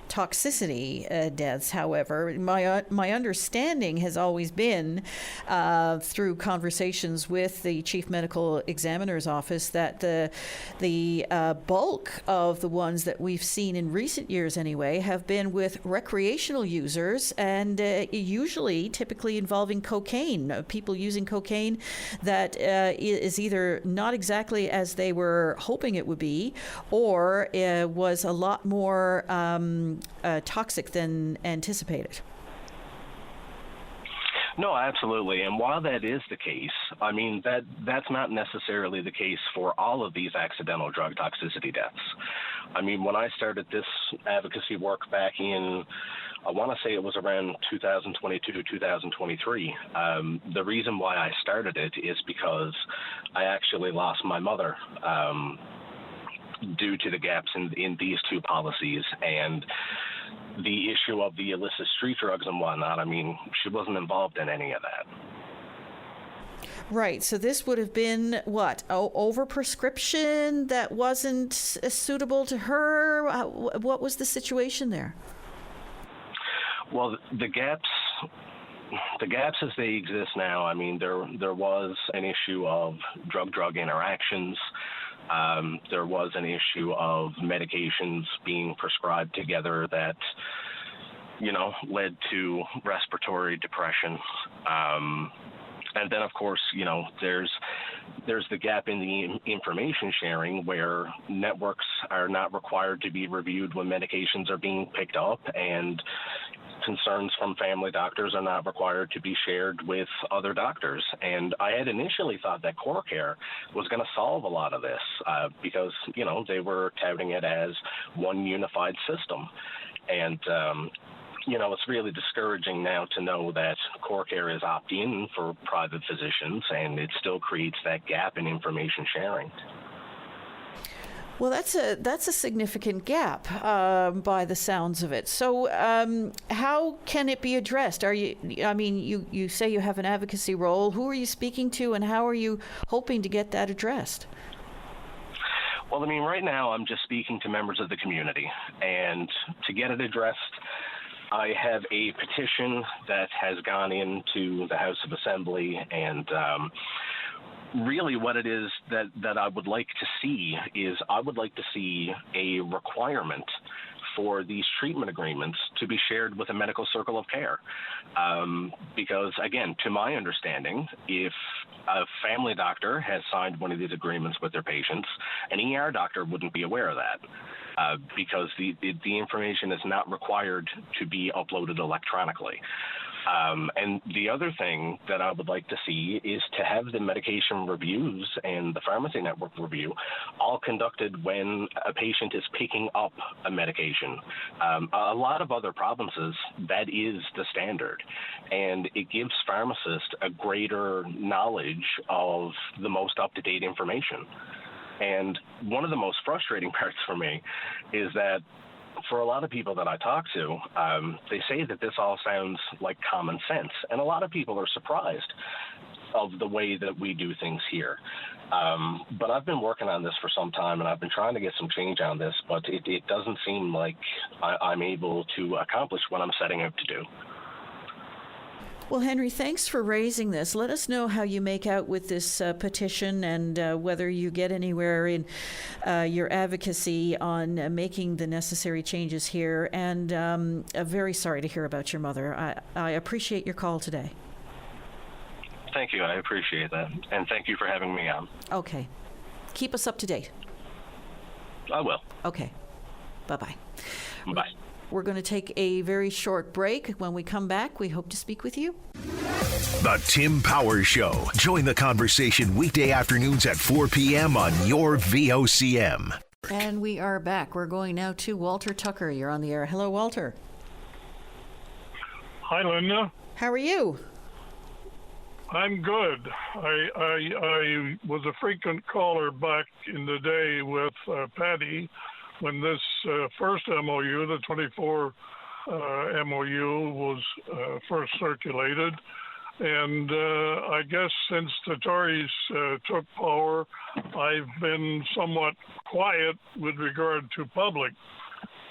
toxicity deaths, however, my understanding has always been through conversations with the Chief Medical Examiner's Office that the bulk of the ones that we've seen in recent years anyway have been with recreational users, and typically involving cocaine, people using cocaine that is either not exactly as they were hoping it would be, or was a lot more toxic than anticipated.
No, absolutely. And while that is the case, I mean, that's not necessarily the case for all of these accidental drug toxicity deaths. I mean, when I started this advocacy work back in, I want to say it was around 2022 to 2023, the reason why I started it is because I actually lost my mother due to the gaps in these two policies and the issue of the illicit street drugs and whatnot. I mean, she wasn't involved in any of that.
Right. So this would have been what? Overprescription that wasn't suitable to her? What was the situation there?
Well, the gaps as they exist now, I mean, there was an issue of drug-drug interactions. There was an issue of medications being prescribed together that, led to respiratory depression. And then, of course, there's the gap in the information sharing where networks are not required to be reviewed when medications are being picked up, and concerns from family doctors are not required to be shared with other doctors. And I had initially thought that CoreCare was going to solve a lot of this because, they were touting it as one unified system. And it's really discouraging now to know that core care is opt-in for private physicians, and it still creates that gap in information sharing.
Well, that's a significant gap by the sounds of it. So how can it be addressed? You say you have an advocacy role. Who are you speaking to, and how are you hoping to get that addressed?
Well, right now I'm just speaking to members of the community, and to get it addressed, I have a petition that has gone into the House of Assembly, and really what it is that I would like to see is I would like to see a requirement for these treatment agreements to be shared with a medical circle of care. Because, again, to my understanding, if a family doctor has signed one of these agreements with their patients, an ER doctor wouldn't be aware of that. Because the information is not required to be uploaded electronically. And the other thing that I would like to see is to have the medication reviews and the pharmacy network review all conducted when a patient is picking up a medication. A lot of other provinces, that is the standard. And it gives pharmacists a greater knowledge of the most up-to-date information. And one of the most frustrating parts for me is that for a lot of people that I talk to, they say that this all sounds like common sense. And a lot of people are surprised of the way that we do things here. But I've been working on this for some time, and I've been trying to get some change on this, but it doesn't seem like I'm able to accomplish what I'm setting out to do.
Well, Henry, thanks for raising this. Let us know how you make out with this petition and whether you get anywhere in your advocacy on making the necessary changes here. And I'm very sorry to hear about your mother. I appreciate your call today.
Thank you. I appreciate that. And thank you for having me on.
Okay. Keep us up to date.
I will.
Okay. Bye-bye.
Bye.
We're going to take a very short break. When we come back, we hope to speak with you.
The Tim Powers Show. Join the conversation weekday afternoons at 4 p.m. on your VOCM.
And we are back. We're going now to Walter Tucker. You're on the air. Hello, Walter.
Hi, Linda.
How are you?
I'm good. I was a frequent caller back in the day with Patty when this first MOU, the 24 MOU, was first circulated. And I guess since the Tories took power, I've been somewhat quiet with regard to public.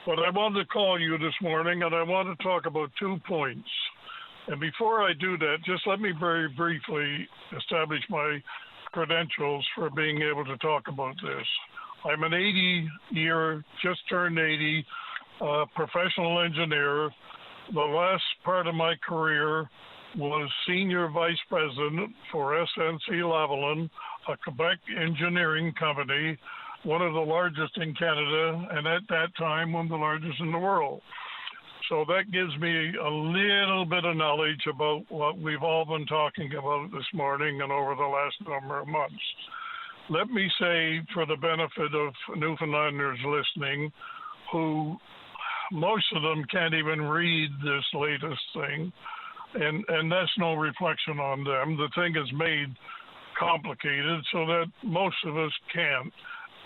But I wanted to call you this morning, and I want to talk about 2 points. And before I do that, just let me very briefly establish my credentials for being able to talk about this. I'm an 80-year, just turned 80, professional engineer. The last part of my career was senior vice president for SNC-Lavalin, a Quebec engineering company, one of the largest in Canada, and at that time, one of the largest in the world. So that gives me a little bit of knowledge about what we've all been talking about this morning and over the last number of months. Let me say, for the benefit of Newfoundlanders listening, who most of them can't even read this latest thing, and that's no reflection on them. The thing is made complicated so that most of us can't,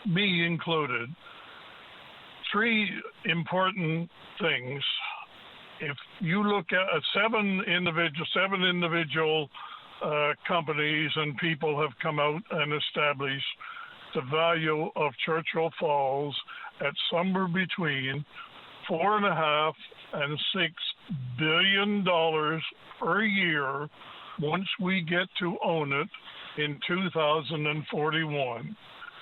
me included. 3 important things. If you look at 7 individual companies and people have come out and established the value of Churchill Falls at somewhere between $4.5 and $6 billion per year once we get to own it in 2041.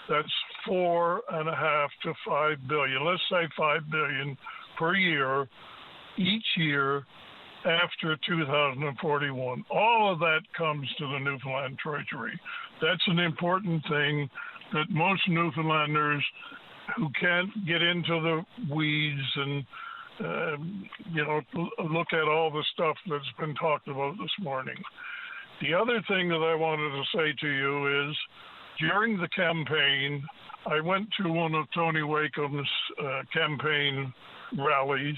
That's $4.5 to $5 billion. Let's say $5 billion per year each year after 2041. All of that comes to the Newfoundland Treasury. That's an important thing that most Newfoundlanders who can't get into the weeds and look at all the stuff that's been talked about this morning. The other thing that I wanted to say to you is, during the campaign, I went to one of Tony Wakeham's campaign rallies,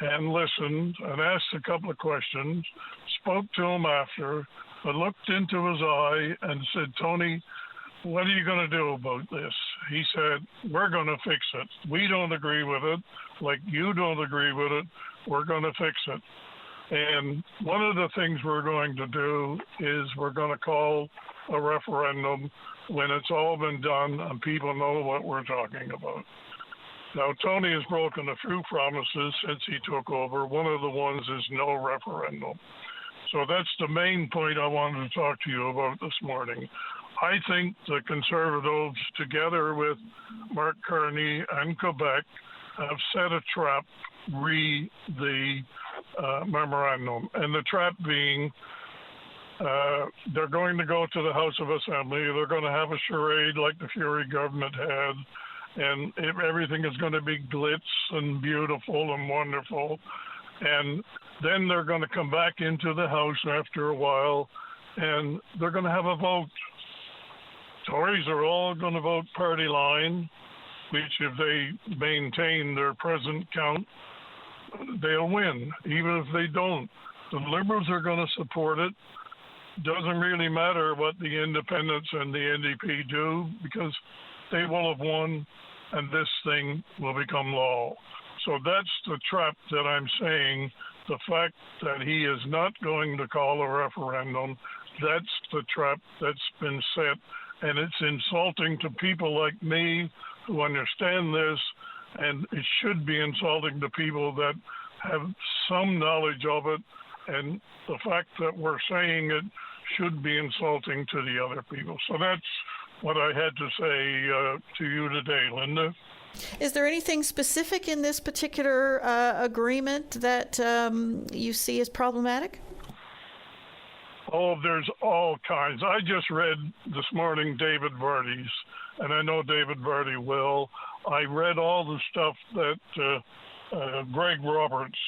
and listened and asked a couple of questions, spoke to him after, but looked into his eye and said, Tony, what are you going to do about this? He said, we're going to fix it. We don't agree with it, like you don't agree with it. We're going to fix it. And one of the things we're going to do is we're going to call a referendum when it's all been done and people know what we're talking about. Now, Tony has broken a few promises since he took over. One of the ones is no referendum. So that's the main point I wanted to talk to you about this morning. I think the Conservatives, together with Mark Carney and Quebec, have set a trap re the memorandum. And the trap being they're going to go to the House of Assembly. They're going to have a charade like the Fury government had. And everything is going to be glitz and beautiful and wonderful. And then they're going to come back into the House after a while, and they're going to have a vote. Tories are all going to vote party line, which if they maintain their present count, they'll win, even if they don't. The Liberals are going to support it. Doesn't really matter what the Independents and the NDP do, because they will have won, and this thing will become law. So that's the trap that I'm saying. The fact that he is not going to call a referendum, that's the trap that's been set. And it's insulting to people like me who understand this, and it should be insulting to people that have some knowledge of it. And the fact that we're saying it should be insulting to the other people. So that's what I had to say to you today, Linda.
Is there anything specific in this particular agreement that you see as problematic?
Oh, there's all kinds. I just read this morning David Vardy's, and I know David Vardy well. I read all the stuff that Greg Roberts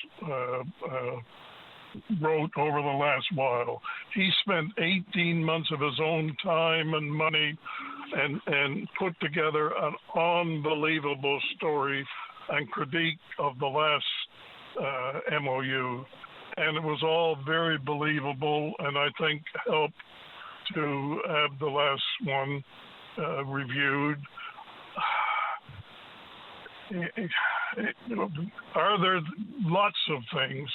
wrote over the last while. He spent 18 months of his own time and money and put together an unbelievable story and critique of the last MOU. And it was all very believable, and I think helped to have the last one reviewed. Are there lots of things?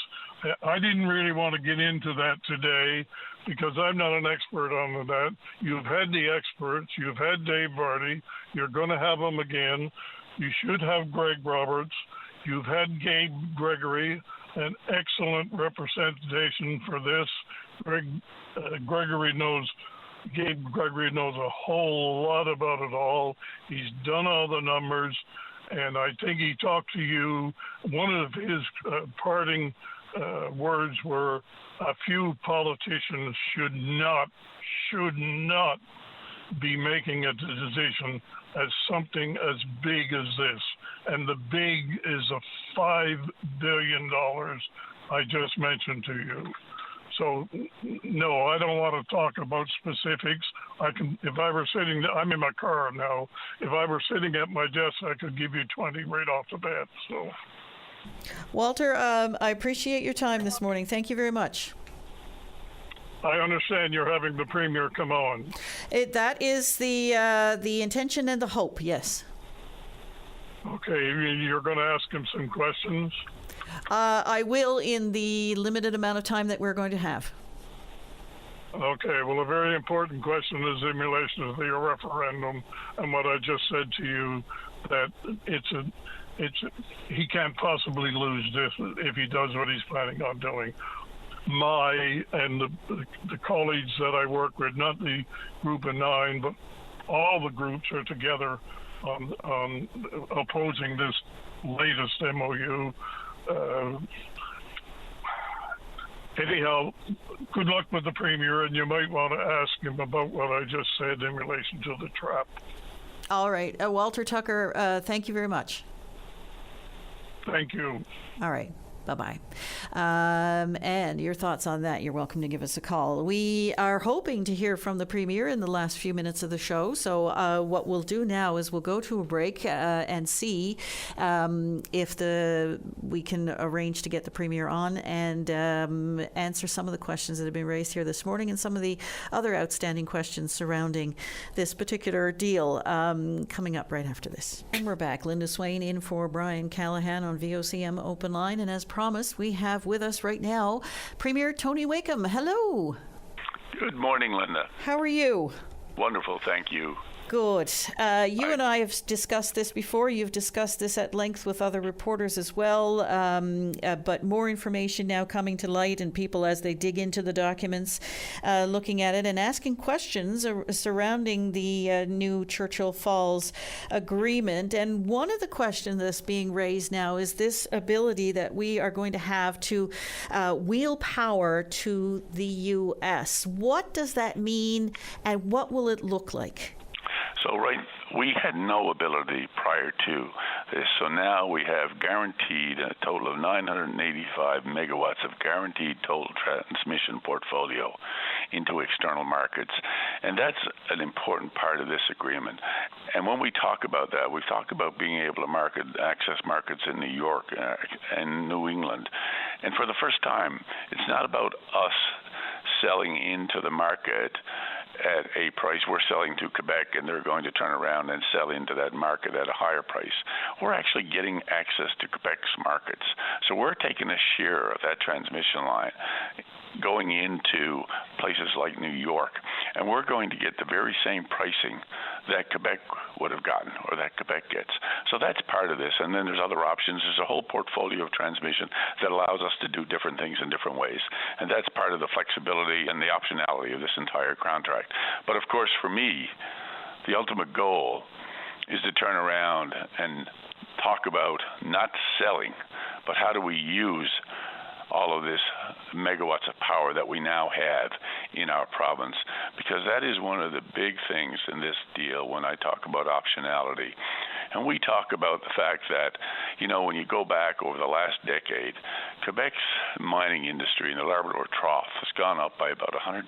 I didn't really want to get into that today because I'm not an expert on that. You've had the experts. You've had Dave Vardy. You're going to have them again. You should have Greg Roberts. You've had Gabe Gregory, an excellent representation for this. Gabe Gregory knows a whole lot about it all. He's done all the numbers, and I think he talked to you. One of his parting words were a few politicians should not be making a decision as something as big as this. And the big is the $5 billion I just mentioned to you. So, no, I don't want to talk about specifics. If I were sitting, I'm in my car now. If I were sitting at my desk, I could give you 20 right off the bat. So,
Walter, I appreciate your time this morning. Thank you very much.
I understand you're having the Premier come on.
That is the intention and the hope, yes.
Okay, you're going to ask him some questions?
I will in the limited amount of time that we're going to have.
Okay, well, a very important question is in relation to the referendum and what I just said to you, that he can't possibly lose this if he does what he's planning on doing. And the colleagues that I work with, not the group of 9, but all the groups are together on opposing this latest MOU. Anyhow, good luck with the Premier, and you might want to ask him about what I just said in relation to the trap.
All right. Walter Tucker, thank you very much.
Thank you.
All right. Bye-bye. And your thoughts on that, you're welcome to give us a call. We are hoping to hear from the Premier in the last few minutes of the show. So what we'll do now is we'll go to a break and see if we can arrange to get the Premier on and answer some of the questions that have been raised here this morning and some of the other outstanding questions surrounding this particular deal coming up right after this. And we're back. Linda Swain in for Brian Callahan on VOCM Open Line. And as promised, we have with us right now Premier Tony Wakeham. Hello.
Good morning, Linda.
How are you?
Wonderful, thank you.
Good. You and I have discussed this before. You've discussed this at length with other reporters as well. But more information now coming to light, and people as they dig into the documents, looking at it and asking questions surrounding the new Churchill Falls agreement. And one of the questions that's being raised now is this ability that we are going to have to wheel power to the U.S. What does that mean, and what will it look like?
So, we had no ability prior to this. So now we have guaranteed a total of 985 megawatts of guaranteed total transmission portfolio into external markets. And that's an important part of this agreement. And when we talk about that, we talk about being able to access markets in New York and New England. And for the first time, it's not about us selling into the market at a price. We're selling to Quebec, and they're going to turn around and sell into that market at a higher price. We're actually getting access to Quebec's markets. So we're taking a share of that transmission line going into places like New York, and we're going to get the very same pricing that Quebec would have gotten, or that Quebec gets. So that's part of this, and then there's other options. There's a whole portfolio of transmission that allows us to do different things in different ways, and that's part of the flexibility and the optionality of this entire contract. But of course, for me, the ultimate goal is to turn around and talk about not selling, but how do we use all of this megawatts of power that we now have in our province, because that is one of the big things in this deal when I talk about optionality. And we talk about the fact that, when you go back over the last decade, Quebec's mining industry in the Labrador Trough has gone up by about 125%.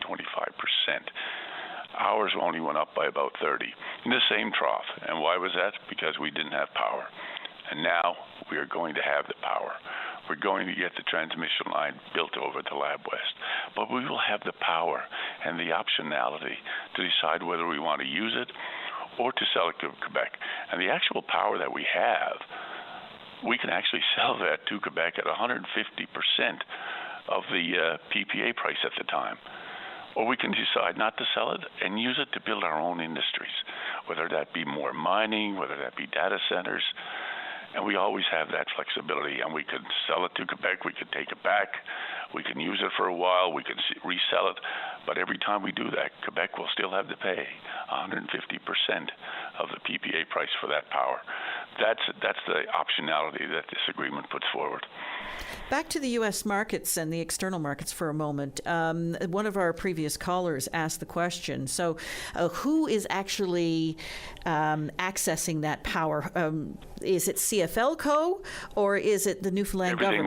Ours only went up by about 30% in the same trough. And why was that? Because we didn't have power. And now we are going to have the power. We're going to get the transmission line built over to Lab West. But we will have the power and the optionality to decide whether we want to use it or to sell it to Quebec. And the actual power that we have, we can actually sell that to Quebec at 150% of the PPA price at the time. Or we can decide not to sell it and use it to build our own industries, whether that be more mining, whether that be data centers. And we always have that flexibility, and we could sell it to Quebec, we could take it back, we can use it for a while, we can resell it, but every time we do that, Quebec will still have to pay 150% of the PPA price for that power. That's the optionality that this agreement puts forward.
Back to the U.S. markets and the external markets for a moment. One of our previous callers asked the question, so who is actually accessing that power? Is it CFLCO or is it the Newfoundland government?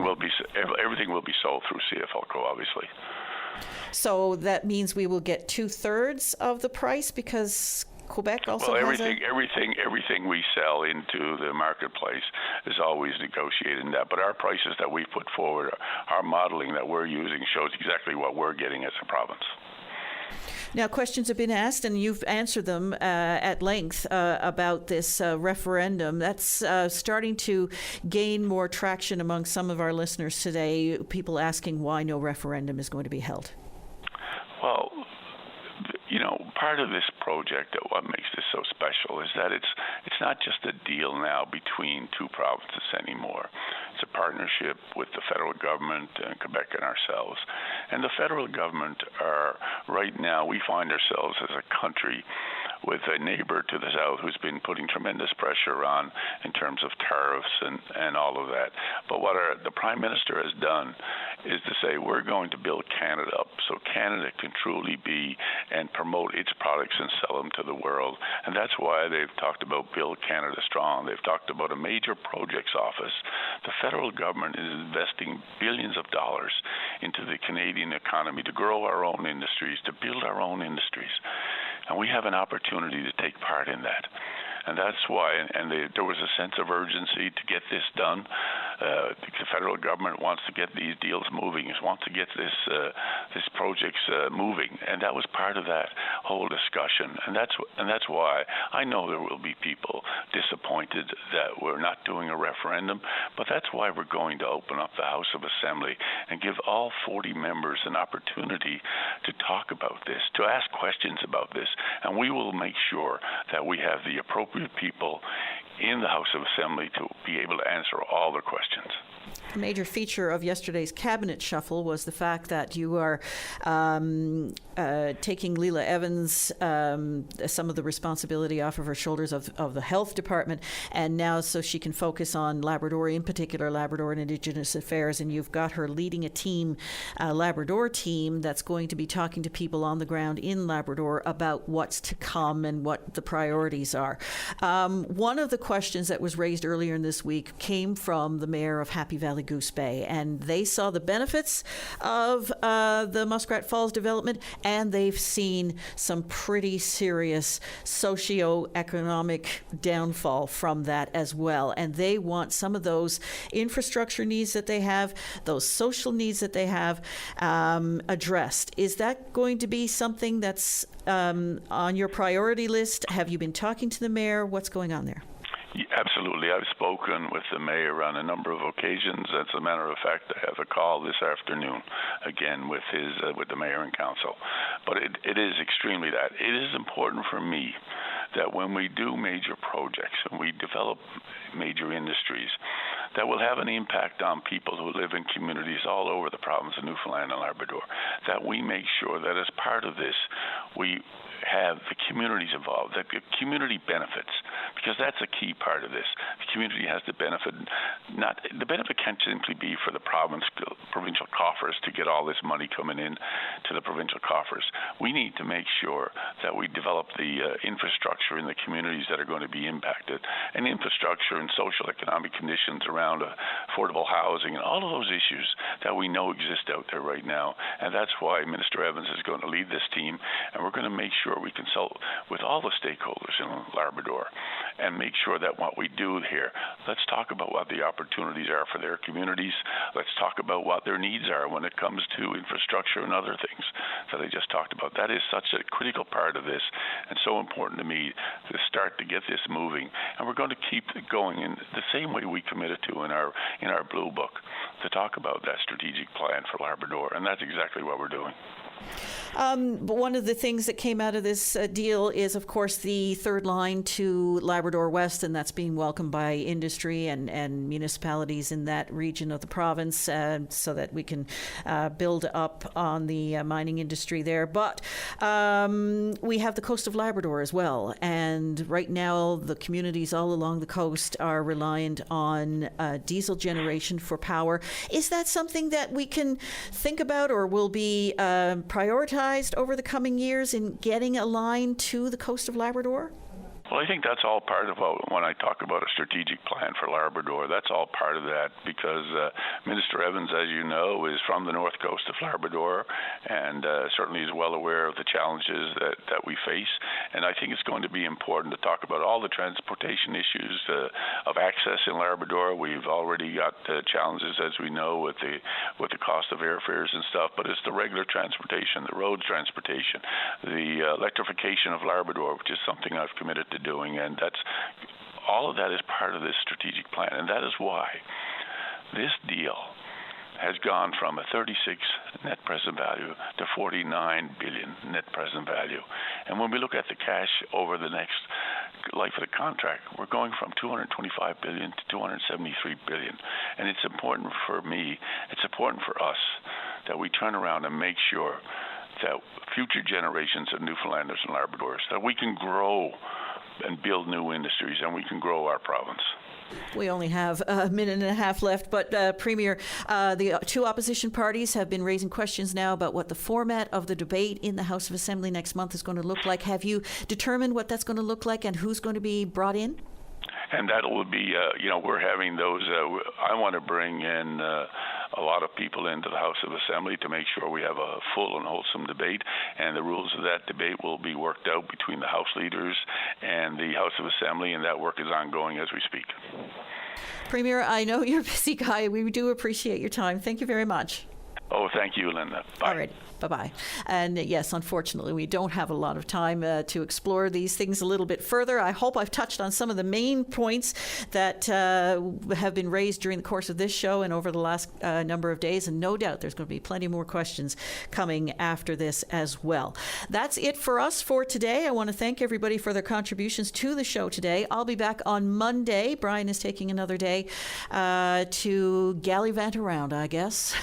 Everything will be sold through CFLCO, obviously.
So that means we will get 2/3 of the price because Quebec also has
everything we sell into the marketplace is always negotiated in that. But our prices that we put forward, our modeling that we're using shows exactly what we're getting as a province.
Now, questions have been asked, and you've answered them at length about this referendum. That's starting to gain more traction among some of our listeners today, people asking why no referendum is going to be held.
Well, part of this project, what makes this so special, is that it's not just a deal now between two provinces anymore. It's a partnership with the federal government, Quebec, and ourselves. And the federal government right now, we find ourselves as a country with a neighbor to the south who's been putting tremendous pressure on in terms of tariffs and all of that. But what the Prime Minister has done is to say we're going to build Canada up so Canada can truly be and promote its products and sell them to the world. And that's why they've talked about Build Canada Strong. They've talked about a major projects office. The federal government is investing billions of dollars into the Canadian economy to grow our own industries, to build our own industries. And we have an opportunity to take part in that. And that's why, there was a sense of urgency to get this done. The federal government wants to get these deals moving, wants to get this projects moving, and that was part of that whole discussion. And that's why I know there will be people disappointed that we're not doing a referendum, but that's why we're going to open up the House of Assembly and give all 40 members an opportunity to talk about this, to ask questions about this, and we will make sure that we have the appropriate people in the House of Assembly to be able to answer all their questions.
A major feature of yesterday's cabinet shuffle was the fact that you are taking Leila Evans some of the responsibility off of her shoulders of the health department, and now so she can focus on Labrador, in particular Labrador and Indigenous affairs, and you've got her leading a team, a Labrador team, that's going to be talking to people on the ground in Labrador about what's to come and what the priorities are. One of the questions that was raised earlier in this week came from the mayor of Happy Valley Goose Bay, and they saw the benefits of the Muskrat Falls development, and they've seen some pretty serious socioeconomic downfall from that as well. And they want some of those infrastructure needs that they have, those social needs that they have, addressed. Is that going to be something that's on your priority list? Have you been talking to the mayor? What's going on there?
Absolutely. I've spoken with the mayor on a number of occasions. As a matter of fact, I have a call this afternoon, again, with the mayor and council. But it is extremely that. It is important for me that when we do major projects and we develop major industries, that will have an impact on people who live in communities all over the province of Newfoundland and Labrador, that we make sure that as part of this, we have the communities involved, that the community benefits, because that's a key part of this. The community has to benefit. The benefit can't simply be for the provincial coffers to get all this money coming in to the provincial coffers. We need to make sure that we develop the infrastructure in the communities that are going to be impacted, and infrastructure and social economic conditions around affordable housing and all of those issues that we know exist out there right now. And that's why Minister Evans is going to lead this team, and we're going to make sure we consult with all the stakeholders in Labrador and make sure that what we do here, let's talk about what the opportunities are for their communities. Let's talk about what their needs are when it comes to infrastructure and other things that I just talked about. That is such a critical part of this and so important to me to start to get this moving. And we're going to keep it going in the same way we committed to in our Blue Book, to talk about that strategic plan for Labrador. And that's exactly what we're doing.
But one of the things that came out of this deal is, of course, the third line to Labrador West, and that's being welcomed by industry and municipalities in that region of the province, so that we can build up on the mining industry there. But we have the coast of Labrador as well, and right now the communities all along the coast are reliant on diesel generation for power. Is that something that we can think about or will be prioritized over the coming years in getting a line to the coast of Labrador?
Well, I think that's all part of when I talk about a strategic plan for Labrador. That's all part of that because Minister Evans, as you know, is from the north coast of Labrador and certainly is well aware of the challenges that we face. And I think it's going to be important to talk about all the transportation issues of access in Labrador. We've already got challenges, as we know, with the cost of airfares and stuff, but it's the regular transportation, the road transportation, the electrification of Labrador, which is something I've committed to doing, and all of that is part of this strategic plan, and that is why this deal has gone from a 36 net present value to 49 billion net present value. And when we look at the cash over the next life of the contract, we're going from 225 billion to 273 billion. And it's important for me, it's important for us that we turn around and make sure that future generations of Newfoundlanders and Labradors, that we can grow and build new industries, and we can grow our province.
We only have a minute and a half left, but Premier, the two opposition parties have been raising questions now about what the format of the debate in the House of Assembly next month is going to look like. Have you determined what that's going to look like and who's going to be brought in?
And that will be, we're having those. I want to bring in a lot of people into the House of Assembly to make sure we have a full and wholesome debate. And the rules of that debate will be worked out between the House leaders and the House of Assembly, and that work is ongoing as we speak.
Premier, I know you're a busy guy. We do appreciate your time. Thank you very much.
Oh, thank you, Linda. Bye.
All right. Bye-bye. And yes, unfortunately, we don't have a lot of time to explore these things a little bit further. I hope I've touched on some of the main points that have been raised during the course of this show and over the last number of days. And no doubt there's going to be plenty more questions coming after this as well. That's it for us for today. I want to thank everybody for their contributions to the show today. I'll be back on Monday. Brian is taking another day to gallivant around, I guess.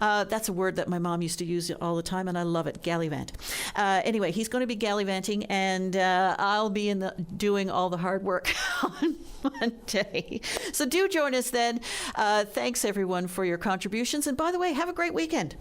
That's a word that my mom used to use all the time, and I love it, gallivant. Anyway, he's going to be gallivanting, and I'll be doing all the hard work on Monday. So do join us then. Thanks, everyone, for your contributions. And by the way, have a great weekend.